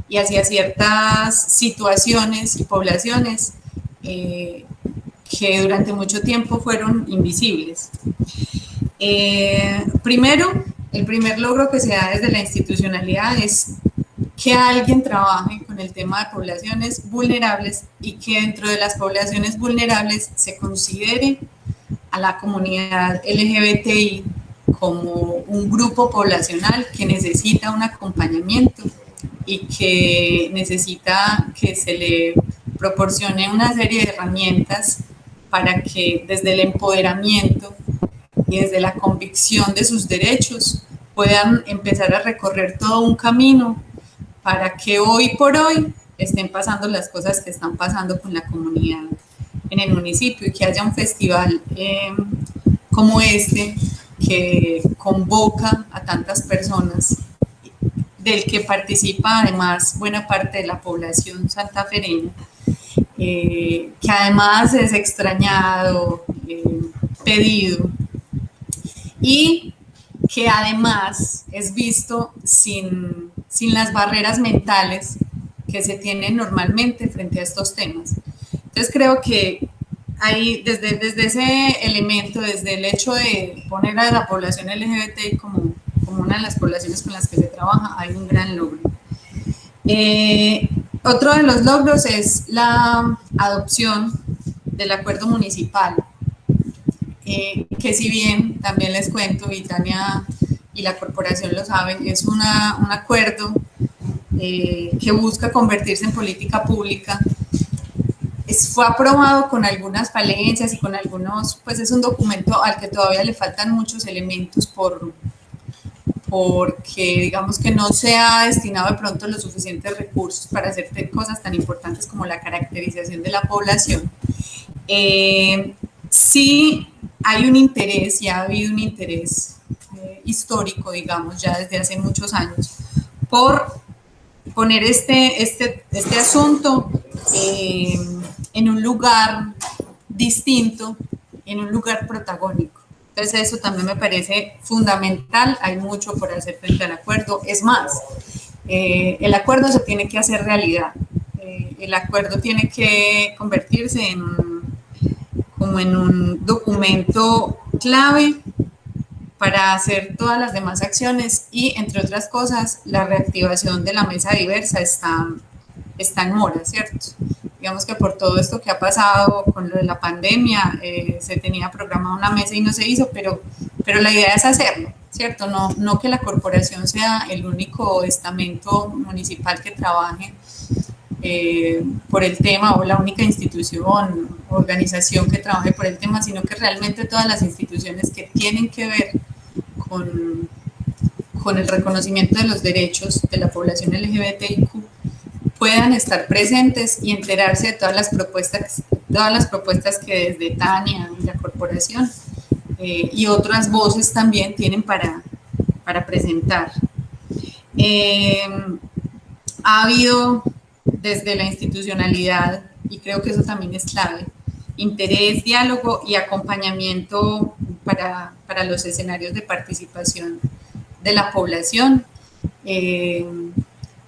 y hacia ciertas situaciones y poblaciones que durante mucho tiempo fueron invisibles. Primero, el primer logro que se da desde la institucionalidad es que alguien trabaje con el tema de poblaciones vulnerables y que dentro de las poblaciones vulnerables se considere a la comunidad LGBTI como un grupo poblacional que necesita un acompañamiento y que necesita que se le proporcione una serie de herramientas para que desde el empoderamiento y desde la convicción de sus derechos puedan empezar a recorrer todo un camino para que hoy por hoy estén pasando las cosas que están pasando con la comunidad en el municipio y que haya un festival como este que convoca a tantas personas, del que participa además buena parte de la población santafereña, que además es extrañado, pedido y que además es visto sin las barreras mentales que se tienen normalmente frente a estos temas. Entonces creo que ahí, desde ese elemento, desde el hecho de poner a la población LGBT como una de las poblaciones con las que se trabaja, hay un gran logro. Otro de los logros es la adopción del acuerdo municipal, que si bien también les cuento, y Tania y la corporación lo saben, es un acuerdo que busca convertirse en política pública fue aprobado con algunas falencias y con algunos, pues es un documento al que todavía le faltan muchos elementos porque digamos que no se ha destinado de pronto los suficientes recursos para hacer cosas tan importantes como la caracterización de la población. Sí hay un interés y ha habido un interés histórico, digamos, ya desde hace muchos años, por poner este asunto en un lugar distinto, en un lugar protagónico. Entonces eso también me parece fundamental, hay mucho por hacer frente al acuerdo. Es más, el acuerdo se tiene que hacer realidad, el acuerdo tiene que convertirse como en un documento clave para hacer todas las demás acciones y, entre otras cosas, la reactivación de la mesa diversa está en mora, ¿cierto? Digamos que por todo esto que ha pasado con lo de la pandemia, se tenía programada una mesa y no se hizo, pero la idea es hacerlo, ¿cierto? No que la corporación sea el único estamento municipal que trabaje por el tema o la única institución, organización que trabaje por el tema, sino que realmente todas las instituciones que tienen que ver con el reconocimiento de los derechos de la población LGBTIQ puedan estar presentes y enterarse de todas las propuestas que desde Tania y la corporación y otras voces también tienen para presentar. Ha habido desde la institucionalidad, y creo que eso también es clave, interés, diálogo y acompañamiento para los escenarios de participación de la población.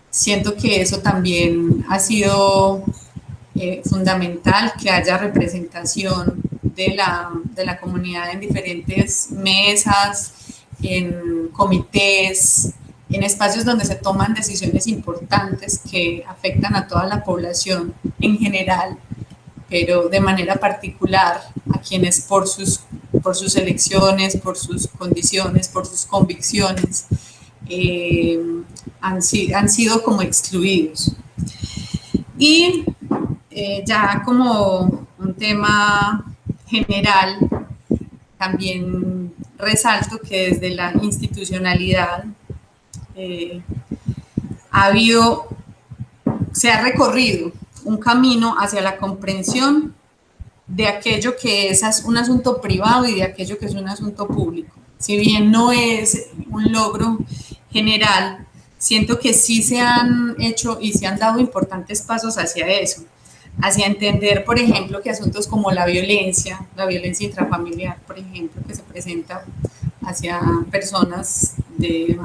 Siento que eso también ha sido fundamental, que haya representación de la comunidad en diferentes mesas, en comités, en espacios donde se toman decisiones importantes que afectan a toda la población en general, pero de manera particular a quienes por sus elecciones, por sus condiciones, por sus convicciones, han sido como excluidos. Y ya como un tema general, también resalto que desde la institucionalidad se ha recorrido un camino hacia la comprensión de aquello que es un asunto privado y de aquello que es un asunto público. Si bien no es un logro general, siento que sí se han hecho y se han dado importantes pasos hacia eso, hacia entender, por ejemplo, que asuntos como la violencia intrafamiliar, por ejemplo, que se presenta hacia personas,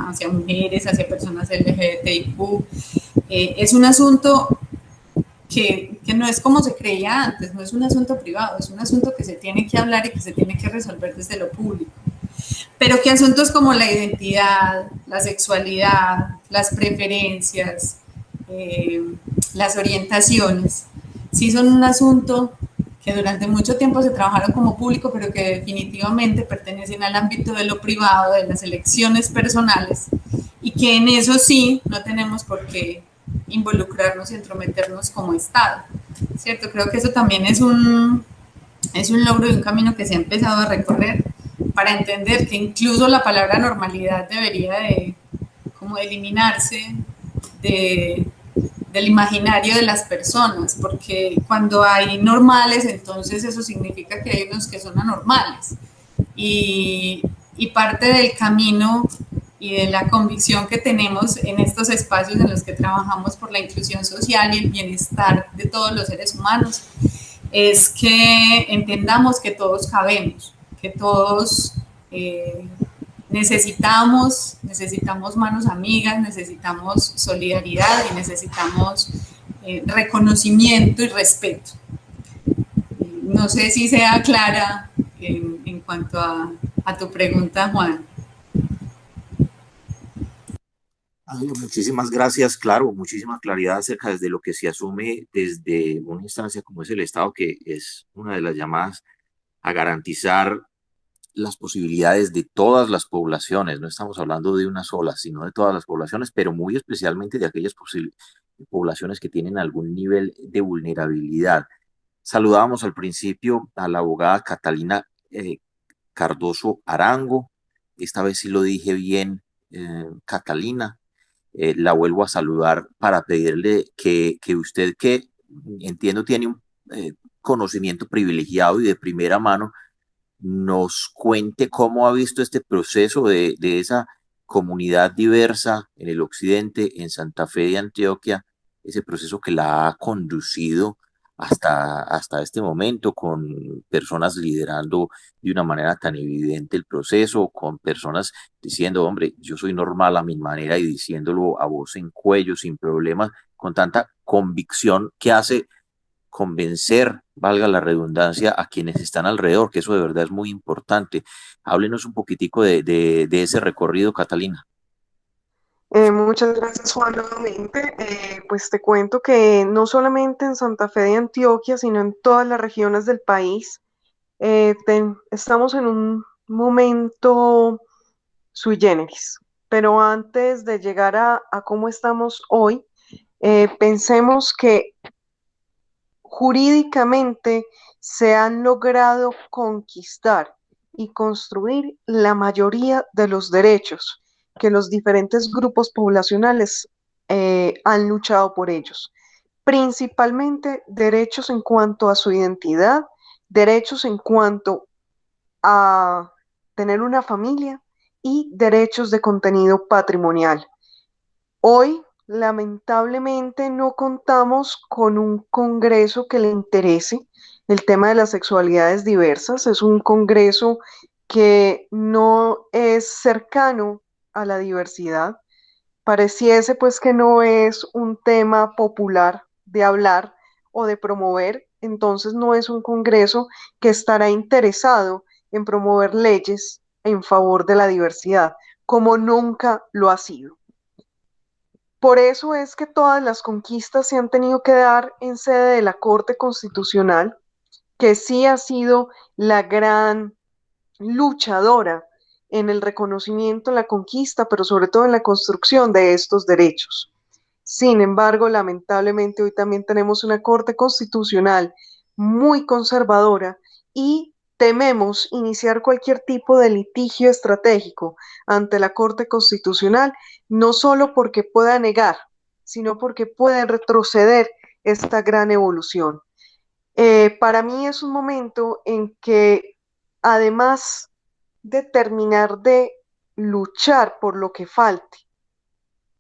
hacia mujeres, hacia personas LGBTIQ, es un asunto que no es como se creía antes, no es un asunto privado, es un asunto que se tiene que hablar y que se tiene que resolver desde lo público. Pero que asuntos como la identidad, la sexualidad, las preferencias, las orientaciones, sí son un asunto que durante mucho tiempo se trabajaron como público, pero que definitivamente pertenecen al ámbito de lo privado, de las elecciones personales, y que en eso sí no tenemos por qué involucrarnos y entrometernos como Estado, ¿cierto? Creo que eso también es un logro y un camino que se ha empezado a recorrer para entender que incluso la palabra normalidad debería de como eliminarse del imaginario de las personas, porque cuando hay normales, entonces eso significa que hay unos que son anormales. Y parte del camino y de la convicción que tenemos en estos espacios en los que trabajamos por la inclusión social y el bienestar de todos los seres humanos es que entendamos que todos cabemos, que todos necesitamos manos amigas, necesitamos solidaridad y necesitamos reconocimiento y respeto. No sé si sea clara en cuanto a tu pregunta, Juan. Muchísimas gracias, claro, muchísima claridad acerca de lo que se asume desde una instancia como es el Estado, que es una de las llamadas a garantizar las posibilidades de todas las poblaciones. No estamos hablando de una sola, sino de todas las poblaciones, pero muy especialmente de aquellas poblaciones que tienen algún nivel de vulnerabilidad. Saludábamos al principio a la abogada Catalina Cardoso Arango. Esta vez sí lo dije bien, Catalina. La vuelvo a saludar para pedirle que usted, que entiendo tiene un conocimiento privilegiado y de primera mano, nos cuente cómo ha visto este proceso de esa comunidad diversa en el occidente, en Santa Fe de Antioquia, ese proceso que la ha conducido hasta este momento, con personas liderando de una manera tan evidente el proceso, con personas diciendo, hombre, yo soy normal a mi manera y diciéndolo a voz en cuello, sin problemas, con tanta convicción que hace convencer, valga la redundancia, a quienes están alrededor, que eso de verdad es muy importante. Háblenos un poquitico de ese recorrido, Catalina. Muchas gracias, Juan, nuevamente. Pues te cuento que no solamente en Santa Fe de Antioquia, sino en todas las regiones del país, estamos en un momento sui generis. Pero antes de llegar a cómo estamos hoy, pensemos que jurídicamente se han logrado conquistar y construir la mayoría de los derechos que los diferentes grupos poblacionales han luchado por ellos. Principalmente derechos en cuanto a su identidad, derechos en cuanto a tener una familia y derechos de contenido patrimonial. Hoy, lamentablemente, no contamos con un congreso que le interese el tema de las sexualidades diversas. Es un congreso que no es cercano a la diversidad. Pareciese pues que no es un tema popular de hablar o de promover, entonces no es un congreso que estará interesado en promover leyes en favor de la diversidad, como nunca lo ha sido. Por eso es que todas las conquistas se han tenido que dar en sede de la Corte Constitucional, que sí ha sido la gran luchadora en el reconocimiento, en la conquista, pero sobre todo en la construcción de estos derechos. Sin embargo, lamentablemente hoy también tenemos una Corte Constitucional muy conservadora y tememos iniciar cualquier tipo de litigio estratégico ante la Corte Constitucional, no solo porque pueda negar, sino porque puede retroceder esta gran evolución. Para mí es un momento en que, además de terminar de luchar por lo que falte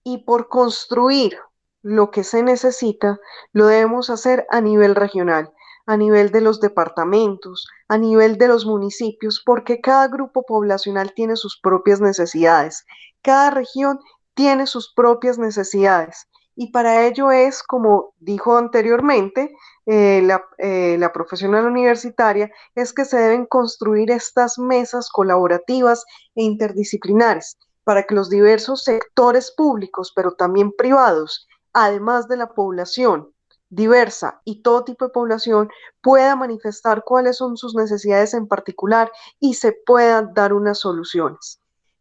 y por construir lo que se necesita, lo debemos hacer a nivel regional, a nivel de los departamentos, a nivel de los municipios, porque cada grupo poblacional tiene sus propias necesidades, cada región tiene sus propias necesidades. Y para ello es, como dijo anteriormente la profesional universitaria, es que se deben construir estas mesas colaborativas e interdisciplinares para que los diversos sectores públicos, pero también privados, además de la población diversa y todo tipo de población, pueda manifestar cuáles son sus necesidades en particular y se puedan dar unas soluciones.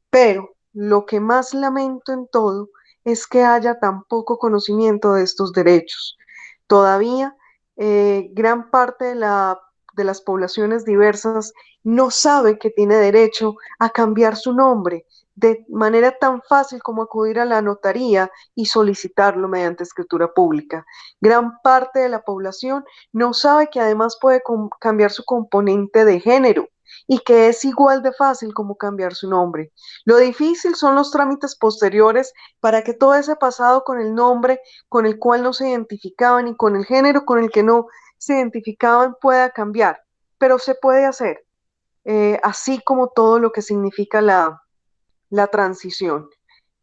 Pero lo que más lamento en todo es que haya tan poco conocimiento de estos derechos. Todavía gran parte de las poblaciones diversas no sabe que tiene derecho a cambiar su nombre de manera tan fácil como acudir a la notaría y solicitarlo mediante escritura pública. Gran parte de la población no sabe que además puede cambiar su componente de género y que es igual de fácil como cambiar su nombre. Lo difícil son los trámites posteriores para que todo ese pasado con el nombre con el cual no se identificaban y con el género con el que no se identificaban pueda cambiar, pero se puede hacer, así como todo lo que significa la transición.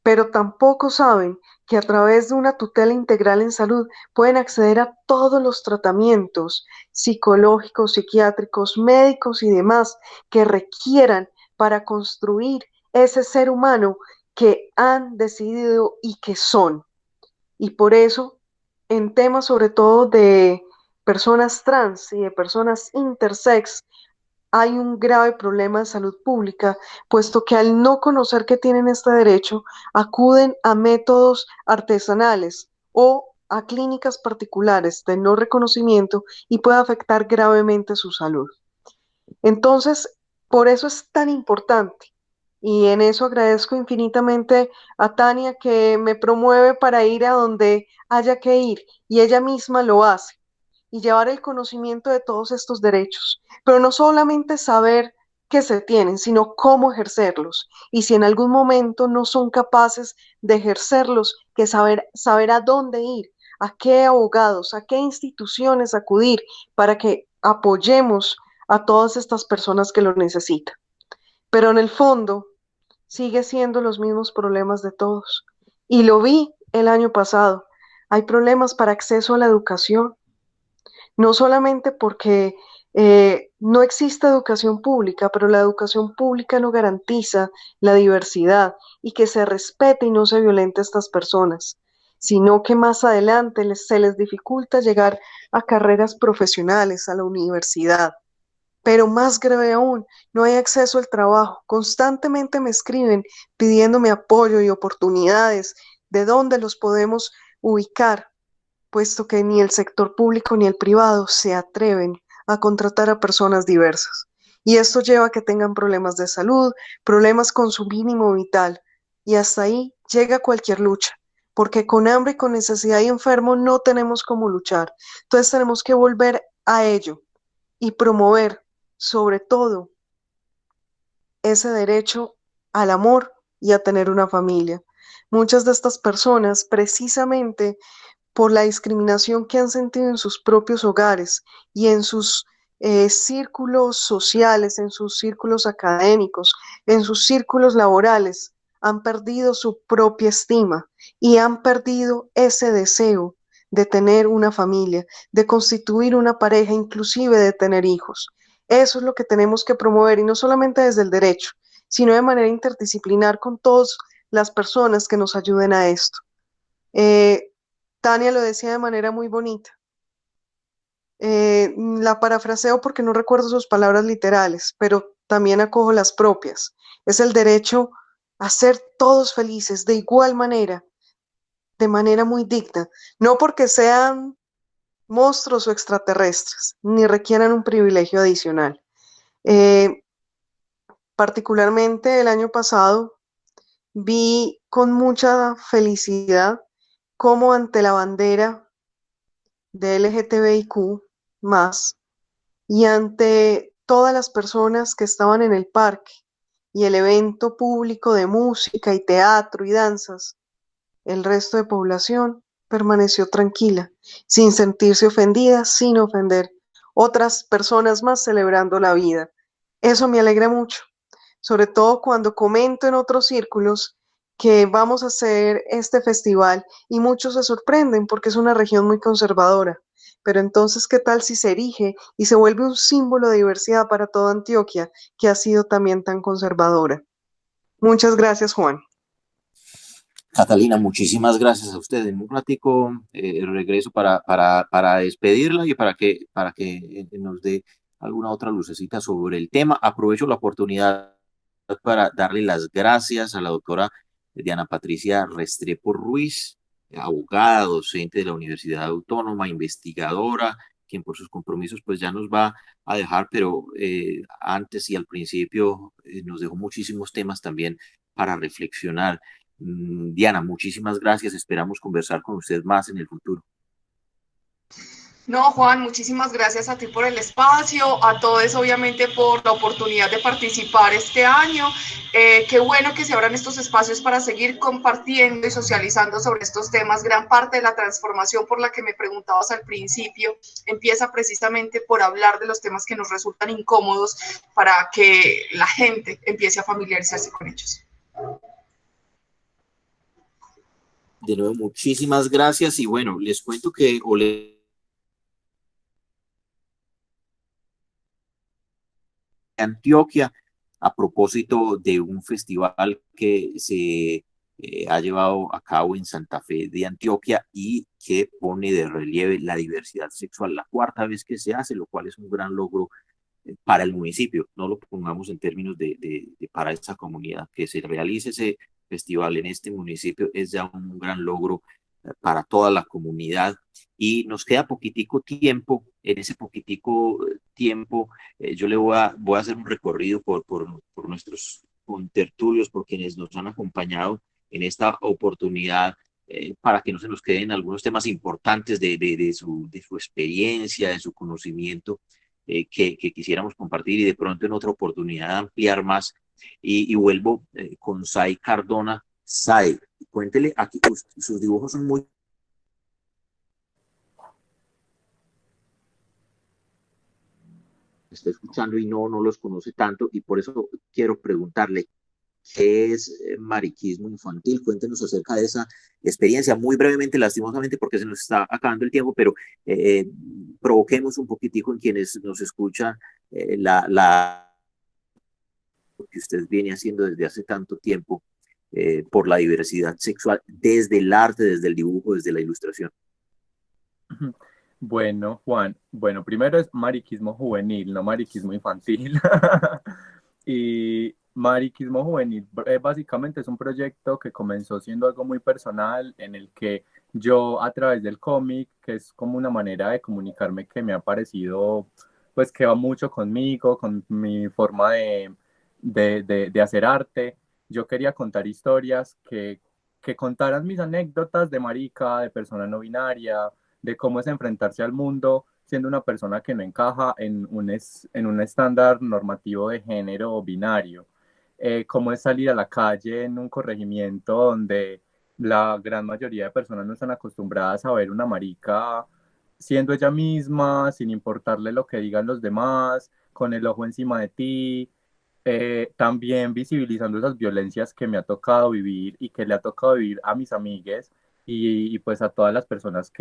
Pero tampoco saben que a través de una tutela integral en salud pueden acceder a todos los tratamientos psicológicos, psiquiátricos, médicos y demás que requieran para construir ese ser humano que han decidido y que son. Y por eso, en temas sobre todo de personas trans y de personas intersex, hay un grave problema de salud pública, puesto que al no conocer que tienen este derecho, acuden a métodos artesanales o a clínicas particulares de no reconocimiento y puede afectar gravemente su salud. Entonces, por eso es tan importante. Y en eso agradezco infinitamente a Tania que me promueve para ir a donde haya que ir y ella misma lo hace y llevar el conocimiento de todos estos derechos, pero no solamente saber que se tienen, sino cómo ejercerlos. Y si en algún momento no son capaces de ejercerlos, que saber a dónde ir, a qué abogados, a qué instituciones acudir para que apoyemos a todas estas personas que lo necesitan. Pero en el fondo sigue siendo los mismos problemas de todos. Y lo vi el año pasado. Hay problemas para acceso a la educación, no solamente porque no existe educación pública, pero la educación pública no garantiza la diversidad y que se respete y no se violente a estas personas, sino que más adelante se les dificulta llegar a carreras profesionales, a la universidad. Pero más grave aún, no hay acceso al trabajo. Constantemente me escriben pidiéndome apoyo y oportunidades de dónde los podemos ubicar, puesto que ni el sector público ni el privado se atreven a contratar a personas diversas. Y esto lleva a que tengan problemas de salud, problemas con su mínimo vital, y hasta ahí llega cualquier lucha, porque con hambre y con necesidad y enfermo no tenemos cómo luchar. Entonces tenemos que volver a ello y promover, sobre todo, ese derecho al amor y a tener una familia. Muchas de estas personas, precisamente por la discriminación que han sentido en sus propios hogares y en sus círculos sociales, en sus círculos académicos, en sus círculos laborales, han perdido su propia estima y han perdido ese deseo de tener una familia, de constituir una pareja, inclusive de tener hijos. Eso es lo que tenemos que promover, y no solamente desde el derecho, sino de manera interdisciplinar con todas las personas que nos ayuden a esto. Tania lo decía de manera muy bonita. La parafraseo porque no recuerdo sus palabras literales, pero también acojo las propias. Es el derecho a ser todos felices de igual manera, de manera muy digna, no porque sean monstruos o extraterrestres, ni requieran un privilegio adicional. Particularmente el año pasado vi con mucha felicidad cómo ante la bandera de LGTBIQ más y ante todas las personas que estaban en el parque y el evento público de música y teatro y danzas, el resto de población permaneció tranquila, sin sentirse ofendida, sin ofender. Otras personas más celebrando la vida. Eso me alegra mucho, sobre todo cuando comento en otros círculos que vamos a hacer este festival y muchos se sorprenden porque es una región muy conservadora. Pero entonces, ¿qué tal si se erige y se vuelve un símbolo de diversidad para toda Antioquia, que ha sido también tan conservadora? Muchas gracias, Juan. Catalina, muchísimas gracias a usted. En un ratico regreso para despedirla y para que nos dé alguna otra lucecita sobre el tema. Aprovecho la oportunidad para darle las gracias a la doctora Diana Patricia Restrepo Ruiz, abogada, docente de la Universidad Autónoma, investigadora, quien por sus compromisos pues ya nos va a dejar, pero antes y al principio nos dejó muchísimos temas también para reflexionar. Diana, muchísimas gracias. Esperamos conversar con usted más en el futuro. No, Juan, muchísimas gracias a ti por el espacio, a todos obviamente por la oportunidad de participar este año. Qué bueno que se abran estos espacios para seguir compartiendo y socializando sobre estos temas. Gran parte de la transformación por la que me preguntabas al principio empieza precisamente por hablar de los temas que nos resultan incómodos para que la gente empiece a familiarizarse con ellos. De nuevo, muchísimas gracias y bueno, les cuento que Antioquia, a propósito de un festival que se ha llevado a cabo en Santa Fe de Antioquia y que pone de relieve la diversidad sexual, la cuarta vez que se hace, lo cual es un gran logro para el municipio. No lo pongamos en términos de para esta comunidad. Que se realice ese festival en este municipio es ya un gran logro para toda la comunidad. Y nos queda poquitico tiempo. En ese poquitico tiempo, yo le voy a hacer un recorrido por nuestros contertulios, por quienes nos han acompañado en esta oportunidad, para que no se nos queden algunos temas importantes de su experiencia, de su conocimiento, que quisiéramos compartir y de pronto en otra oportunidad ampliar más. Y vuelvo con Sai Cardona. Sai, cuéntele, aquí sus dibujos son muy... Está escuchando y no los conoce tanto, y por eso quiero preguntarle, ¿qué es mariquismo infantil? Cuéntenos acerca de esa experiencia, muy brevemente, lastimosamente, porque se nos está acabando el tiempo, pero provoquemos un poquitico en quienes nos escuchan lo que usted viene haciendo desde hace tanto tiempo por la diversidad sexual, desde el arte, desde el dibujo, desde la ilustración. Bueno, Juan, bueno, primero es mariquismo juvenil, no mariquismo infantil. Y mariquismo juvenil básicamente es un proyecto que comenzó siendo algo muy personal, en el que yo, a través del cómic, que es como una manera de comunicarme que me ha parecido, pues que va mucho conmigo, con mi forma de hacer arte, yo quería contar historias que contaran mis anécdotas de marica, de persona no binaria, de cómo es enfrentarse al mundo siendo una persona que no encaja en un estándar normativo de género binario. Cómo es salir a la calle en un corregimiento donde la gran mayoría de personas no están acostumbradas a ver una marica siendo ella misma, sin importarle lo que digan los demás, con el ojo encima de ti, también visibilizando esas violencias que me ha tocado vivir y que le ha tocado vivir a mis amigues y pues a todas las personas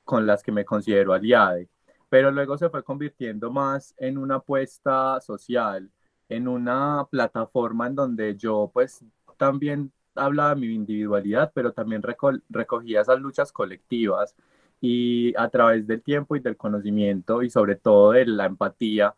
con las que me considero aliade. Pero luego se fue convirtiendo más en una apuesta social, en una plataforma en donde yo pues también hablaba de mi individualidad, pero también recogía esas luchas colectivas, y a través del tiempo y del conocimiento y sobre todo de la empatía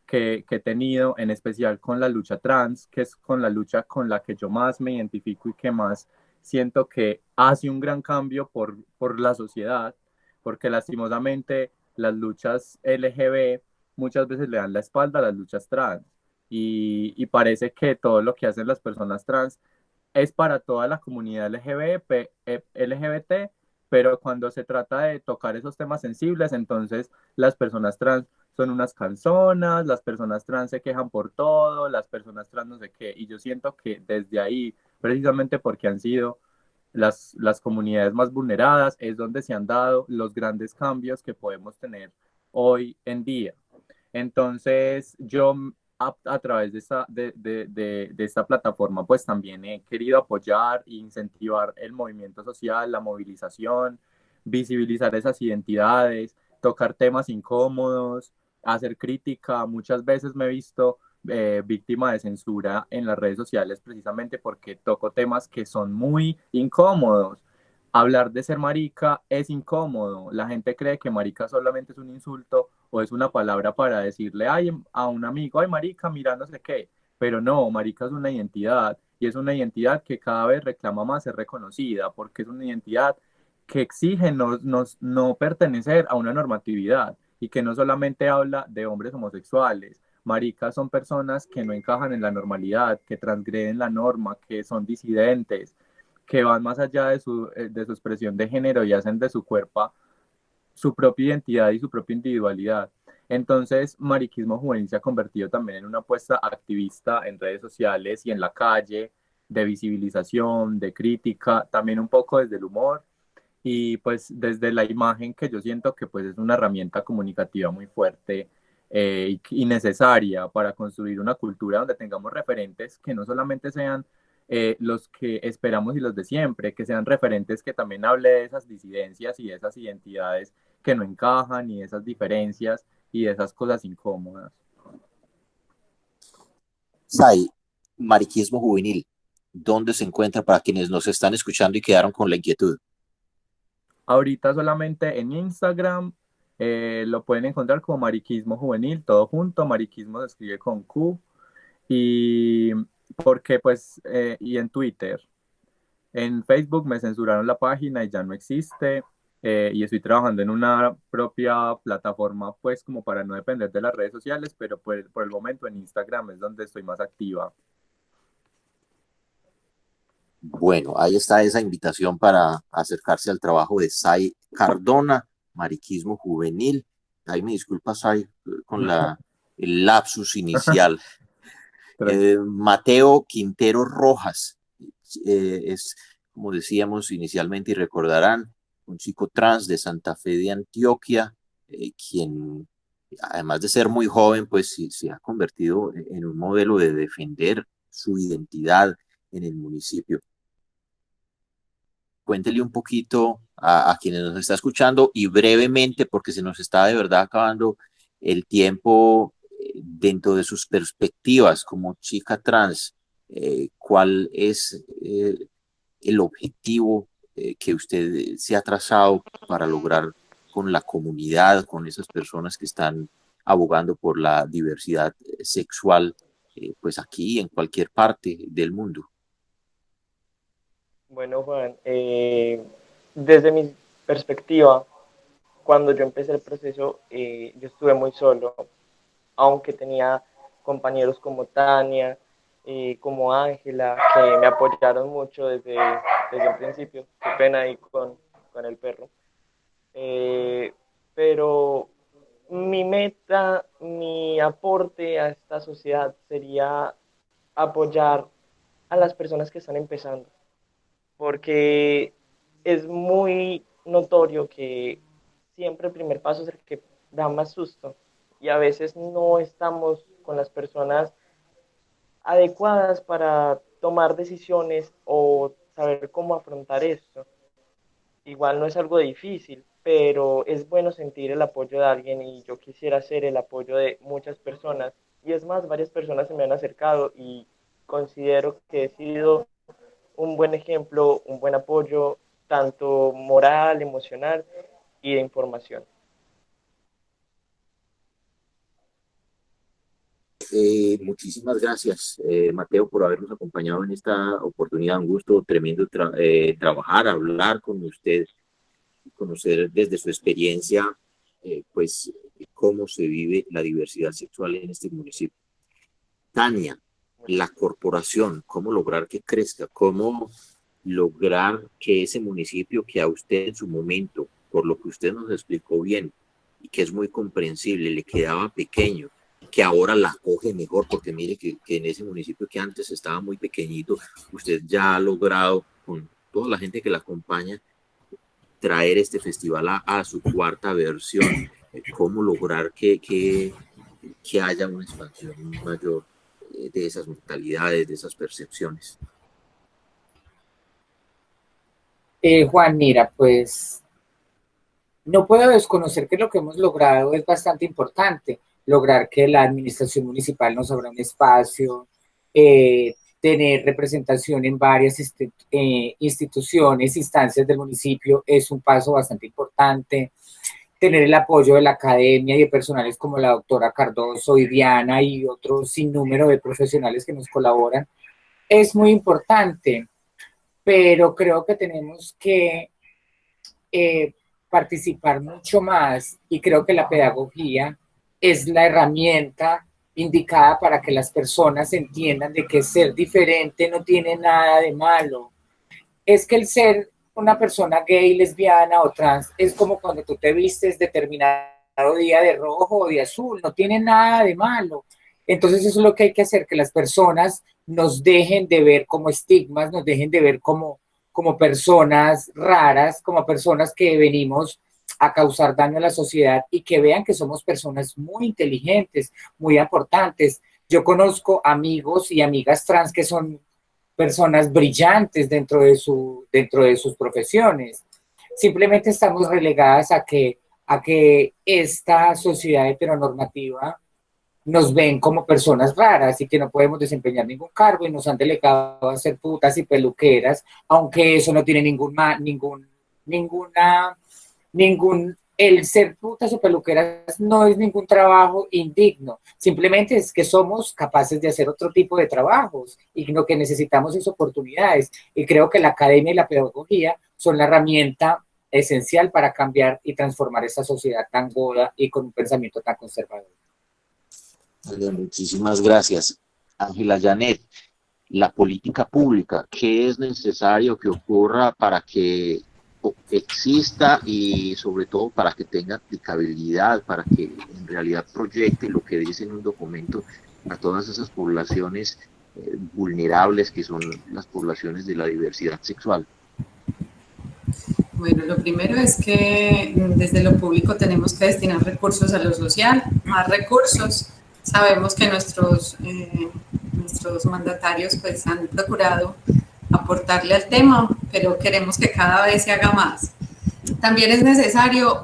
que he tenido, en especial con la lucha trans, que es con la lucha con la que yo más me identifico y que más siento que hace un gran cambio por la sociedad, porque lastimosamente las luchas LGBT muchas veces le dan la espalda a las luchas trans, y parece que todo lo que hacen las personas trans es para toda la comunidad LGBT, pero cuando se trata de tocar esos temas sensibles, entonces las personas trans son unas canzonas, las personas trans se quejan por todo, las personas trans no sé qué, y yo siento que desde ahí, precisamente porque han sido las comunidades más vulneradas, es donde se han dado los grandes cambios que podemos tener hoy en día. Entonces, yo a través de esta plataforma, pues también he querido apoyar e incentivar el movimiento social, la movilización, visibilizar esas identidades, tocar temas incómodos, hacer crítica. Muchas veces me he visto víctima de censura en las redes sociales precisamente porque toco temas que son muy incómodos. Hablar de ser marica es incómodo. La gente cree que marica solamente es un insulto o es una palabra para decirle ay, a un amigo, ay marica, mira no sé qué. Pero no, marica es una identidad, y es una identidad que cada vez reclama más ser reconocida, porque es una identidad que exige no pertenecer a una normatividad, y que no solamente habla de hombres homosexuales. Maricas son personas que no encajan en la normalidad, que transgreden la norma, que son disidentes, que van más allá de su expresión de género y hacen de su cuerpo su propia identidad y su propia individualidad. Entonces, mariquismo juvenil se ha convertido también en una apuesta activista en redes sociales y en la calle, de visibilización, de crítica, también un poco desde el humor y pues desde la imagen, que yo siento que pues es una herramienta comunicativa muy fuerte, y necesaria para construir una cultura donde tengamos referentes que no solamente sean los que esperamos y los de siempre, que sean referentes que también hable de esas disidencias y de esas identidades que no encajan, y de esas diferencias y de esas cosas incómodas. Sai, mariquismo juvenil, ¿dónde se encuentra para quienes nos están escuchando y quedaron con la inquietud? Ahorita solamente en Instagram, lo pueden encontrar como mariquismo juvenil, todo junto. Mariquismo se escribe con Q, y porque pues y en Twitter. En Facebook me censuraron la página y ya no existe. Y estoy trabajando en una propia plataforma, pues como para no depender de las redes sociales, pero por el momento en Instagram es donde estoy más activa. Bueno, ahí está esa invitación para acercarse al trabajo de Sai Cardona, Mariquismo Juvenil. Ahí me disculpa, Sai, con el lapsus inicial. Mateo Quintero Rojas, es, como decíamos inicialmente y recordarán, un chico trans de Santa Fe de Antioquia, quien, además de ser muy joven, pues se ha convertido en un modelo de defender su identidad en el municipio. Cuéntele un poquito a quienes nos está escuchando y brevemente, porque se nos está de verdad acabando el tiempo, dentro de sus perspectivas como chica trans, ¿cuál es el objetivo que usted se ha trazado para lograr con la comunidad, con esas personas que están abogando por la diversidad sexual, pues aquí en cualquier parte del mundo? Bueno, Juan, desde mi perspectiva, cuando yo empecé el proceso, yo estuve muy solo, aunque tenía compañeros como Tania, como Ángela, que me apoyaron mucho desde el principio. Qué pena ahí con el perro. Pero mi meta, mi aporte a esta sociedad sería apoyar a las personas que están empezando, porque es muy notorio que siempre el primer paso es el que da más susto y a veces no estamos con las personas adecuadas para tomar decisiones o saber cómo afrontar esto. Igual no es algo difícil, pero es bueno sentir el apoyo de alguien y yo quisiera ser el apoyo de muchas personas. Y es más, varias personas se me han acercado y considero que he sido un buen ejemplo, un buen apoyo, tanto moral, emocional y de información. Muchísimas gracias, Mateo, por habernos acompañado en esta oportunidad. Un gusto tremendo trabajar, hablar con usted, conocer desde su experiencia, pues, cómo se vive la diversidad sexual en este municipio. Tania, la corporación, cómo lograr que crezca, cómo lograr que ese municipio que a usted en su momento, por lo que usted nos explicó bien, y que es muy comprensible, le quedaba pequeño, que ahora la coge mejor, porque mire que en ese municipio que antes estaba muy pequeñito, usted ya ha logrado, con toda la gente que la acompaña, traer este festival a su cuarta versión. ¿Cómo lograr que haya una expansión mayor de esas mentalidades, de esas percepciones? Juan, mira, pues no puedo desconocer que lo que hemos logrado es bastante importante. Lograr que la administración municipal nos abra un espacio, tener representación en varias instituciones, instancias del municipio es un paso bastante importante. Tener el apoyo de la academia y de personales como la doctora Cardoso y Diana y otro sinnúmero de profesionales que nos colaboran es muy importante, pero creo que tenemos que participar mucho más y creo que la pedagogía es la herramienta indicada para que las personas entiendan de que ser diferente no tiene nada de malo. Es que el ser una persona gay, lesbiana o trans es como cuando tú te vistes determinado día de rojo o de azul, no tiene nada de malo. Entonces eso es lo que hay que hacer, que las personas nos dejen de ver como estigmas, nos dejen de ver como personas raras, como personas que venimos a causar daño a la sociedad y que vean que somos personas muy inteligentes, muy aportantes. Yo conozco amigos y amigas trans que son personas brillantes dentro de sus profesiones. Simplemente estamos relegadas a que esta sociedad heteronormativa nos ven como personas raras y que no podemos desempeñar ningún cargo y nos han delegado a ser putas y peluqueras, aunque eso no tiene ningún el ser putas o peluqueras no es ningún trabajo indigno, simplemente es que somos capaces de hacer otro tipo de trabajos y lo que necesitamos es oportunidades. Y creo que la academia y la pedagogía son la herramienta esencial para cambiar y transformar esta sociedad tan goda y con un pensamiento tan conservador. Muchísimas gracias, Ángela Janet. La política pública, ¿qué es necesario que ocurra para que exista y sobre todo para que tenga aplicabilidad, para que en realidad proyecte lo que dice en un documento a todas esas poblaciones vulnerables que son las poblaciones de la diversidad sexual? Bueno, lo primero es que desde lo público tenemos que destinar recursos a lo social, más recursos. Sabemos que nuestros mandatarios pues han procurado aportarle al tema, pero queremos que cada vez se haga más. También es necesaria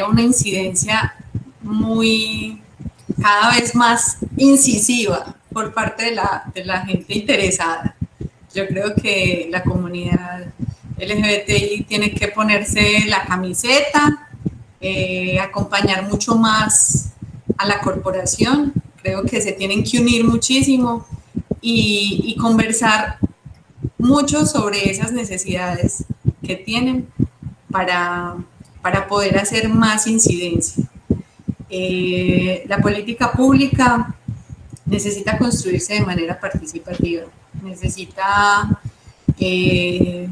una incidencia cada vez más incisiva por parte de la gente interesada. Yo creo que la comunidad LGBTI tiene que ponerse la camiseta, acompañar mucho más a la corporación. Creo que se tienen que unir muchísimo y conversar mucho sobre esas necesidades que tienen para poder hacer más incidencia. La política pública necesita construirse de manera participativa, necesita que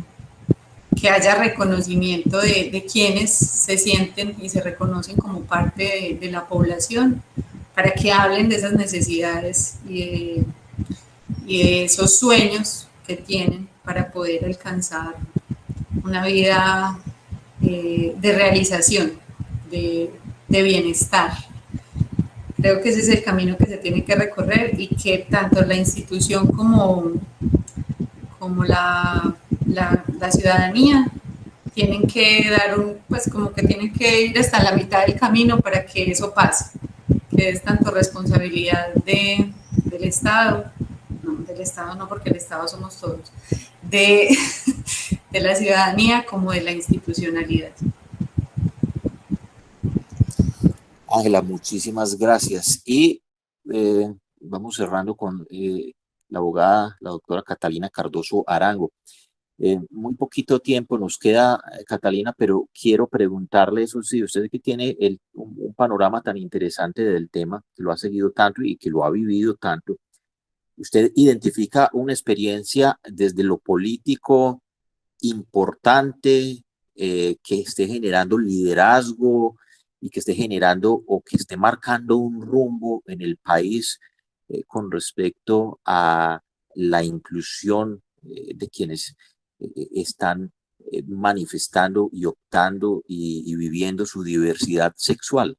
haya reconocimiento de quienes se sienten y se reconocen como parte de la población, para que hablen de esas necesidades y de esos sueños que tienen para poder alcanzar una vida de realización, de bienestar. Creo que ese es el camino que se tiene que recorrer y que tanto la institución como la ciudadanía tienen que tienen que ir hasta la mitad del camino para que eso pase, que es tanto responsabilidad del Estado, del Estado no, porque el Estado somos todos, de la ciudadanía como de la institucionalidad. Ángela, muchísimas gracias. Y vamos cerrando con la abogada, la doctora Catalina Cardoso Arango. Muy poquito tiempo nos queda, Catalina, pero quiero preguntarle eso, sí, usted que tiene un panorama tan interesante del tema, que lo ha seguido tanto y que lo ha vivido tanto, ¿usted identifica una experiencia desde lo político importante que esté generando liderazgo y que esté generando o que esté marcando un rumbo en el país con respecto a la inclusión de quienes están manifestando y optando y viviendo su diversidad sexual?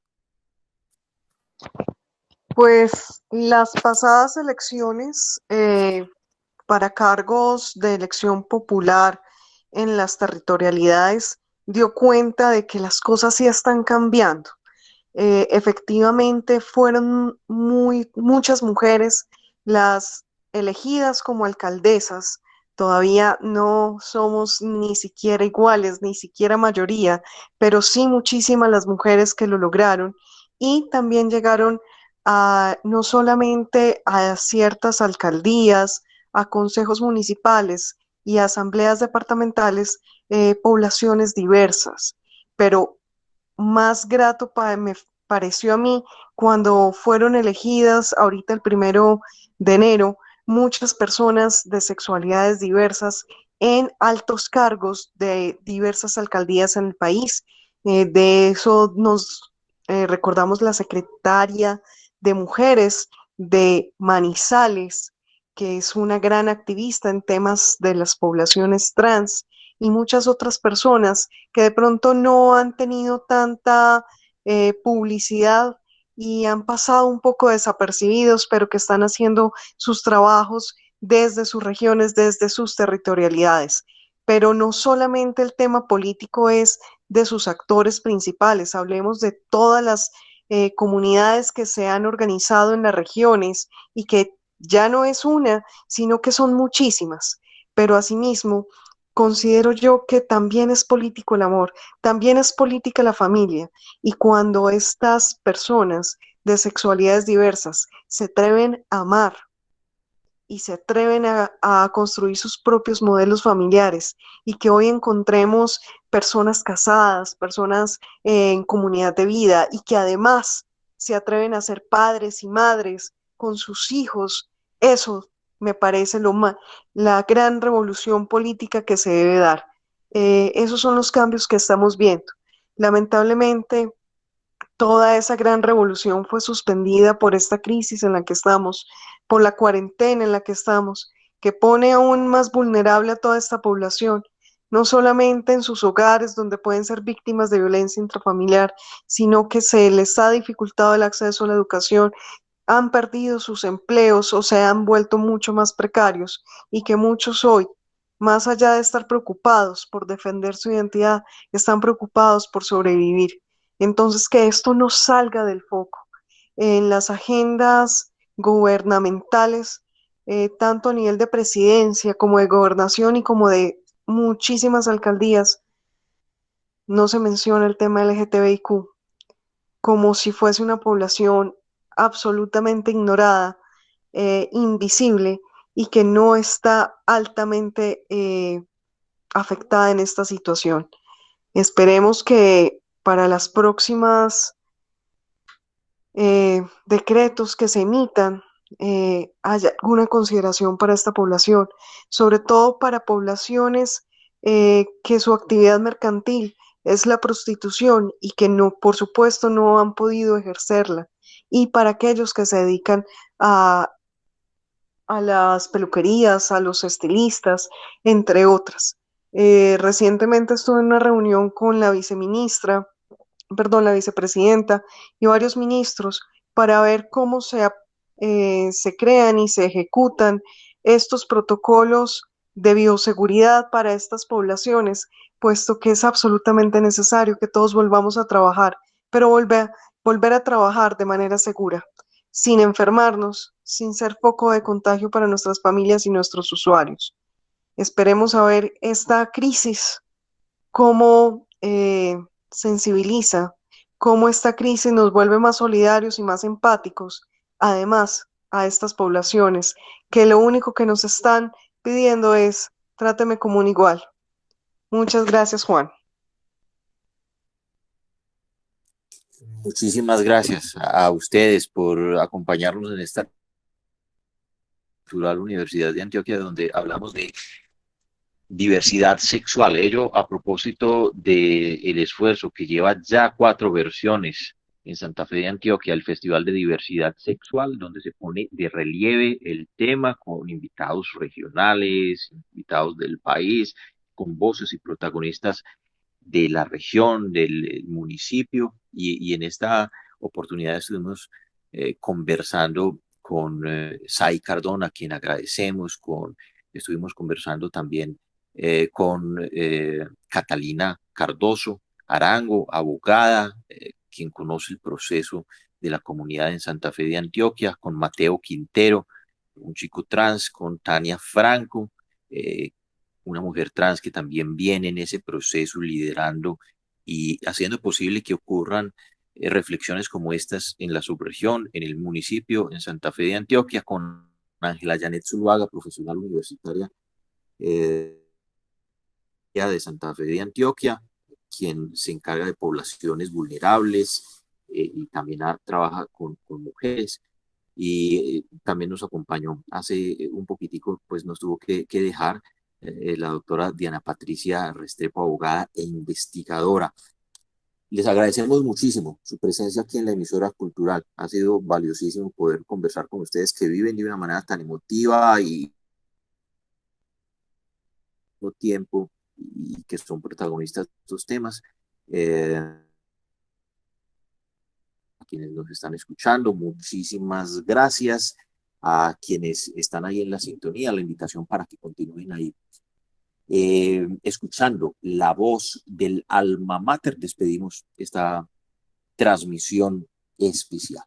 Pues las pasadas elecciones para cargos de elección popular en las territorialidades dio cuenta de que las cosas sí están cambiando. Efectivamente fueron muchas mujeres las elegidas como alcaldesas. Todavía no somos ni siquiera iguales, ni siquiera mayoría, pero sí muchísimas las mujeres que lo lograron y también llegaron no solamente a ciertas alcaldías, a consejos municipales y asambleas departamentales, poblaciones diversas, pero más grato me pareció a mí cuando fueron elegidas ahorita el 1 de enero muchas personas de sexualidades diversas en altos cargos de diversas alcaldías en el país. De eso nos recordamos la secretaria de Mujeres de Manizales, que es una gran activista en temas de las poblaciones trans, y muchas otras personas que de pronto no han tenido tanta publicidad y han pasado un poco desapercibidos, pero que están haciendo sus trabajos desde sus regiones, desde sus territorialidades. Pero no solamente el tema político es de sus actores principales, hablemos de todas las comunidades que se han organizado en las regiones y que ya no es una, sino que son muchísimas, pero asimismo considero yo que también es político el amor, también es política la familia. Y cuando estas personas de sexualidades diversas se atreven a amar y se atreven a construir sus propios modelos familiares y que hoy encontremos personas casadas, personas en comunidad de vida y que además se atreven a ser padres y madres con sus hijos, eso me parece la gran revolución política que se debe dar. Esos son los cambios que estamos viendo. Lamentablemente, toda esa gran revolución fue suspendida por esta crisis en la que estamos, por la cuarentena en la que estamos, que pone aún más vulnerable a toda esta población, no solamente en sus hogares donde pueden ser víctimas de violencia intrafamiliar, sino que se les ha dificultado el acceso a la educación, han perdido sus empleos o se han vuelto mucho más precarios y que muchos hoy, más allá de estar preocupados por defender su identidad, están preocupados por sobrevivir. Entonces, que esto no salga del foco en las agendas gubernamentales, tanto a nivel de presidencia como de gobernación y como de muchísimas alcaldías, no se menciona el tema LGTBIQ como si fuese una población absolutamente ignorada, invisible y que no está altamente afectada en esta situación. Esperemos que para las próximas decretos que se emitan haya alguna consideración para esta población, sobre todo para poblaciones que su actividad mercantil es la prostitución y que no, por supuesto, no han podido ejercerla, y para aquellos que se dedican a las peluquerías, a los estilistas, entre otras. Recientemente estuve en una reunión con la vicepresidenta y varios ministros para ver cómo se crean y se ejecutan estos protocolos de bioseguridad para estas poblaciones, puesto que es absolutamente necesario que todos volvamos a trabajar, pero volver a trabajar de manera segura, sin enfermarnos, sin ser foco de contagio para nuestras familias y nuestros usuarios. Esperemos a ver esta crisis, cómo sensibiliza, cómo esta crisis nos vuelve más solidarios y más empáticos, además a estas poblaciones, que lo único que nos están pidiendo es tráteme como un igual. Muchas gracias, Juan. Muchísimas gracias a ustedes por acompañarnos en esta Cultural Universidad de Antioquia, donde hablamos de diversidad sexual. Ello a propósito del esfuerzo que lleva ya 4 versiones en Santa Fe de Antioquia, el Festival de Diversidad Sexual, donde se pone de relieve el tema con invitados regionales, invitados del país, con voces y protagonistas de la región, del municipio, y en esta oportunidad estuvimos conversando con Sai Cardona, a quien agradecemos, estuvimos conversando también con Catalina Cardoso Arango, abogada, quien conoce el proceso de la comunidad en Santa Fe de Antioquia, con Mateo Quintero, un chico trans, con Tania Franco, una mujer trans que también viene en ese proceso liderando y haciendo posible que ocurran reflexiones como estas en la subregión, en el municipio, en Santa Fe de Antioquia, con Ángela Janet Zuluaga, profesional universitaria de Santa Fe de Antioquia, quien se encarga de poblaciones vulnerables y también trabaja con mujeres. Y también nos acompañó hace un poquitico, pues nos tuvo que dejar la doctora Diana Patricia Restrepo, abogada e investigadora. Les agradecemos muchísimo su presencia aquí en la emisora cultural. Ha sido valiosísimo poder conversar con ustedes que viven de una manera tan emotiva y tiempo y que son protagonistas de estos temas. A quienes nos están escuchando, muchísimas gracias. A quienes están ahí en la sintonía, la invitación para que continúen ahí escuchando la voz del alma mater. Despedimos esta transmisión especial.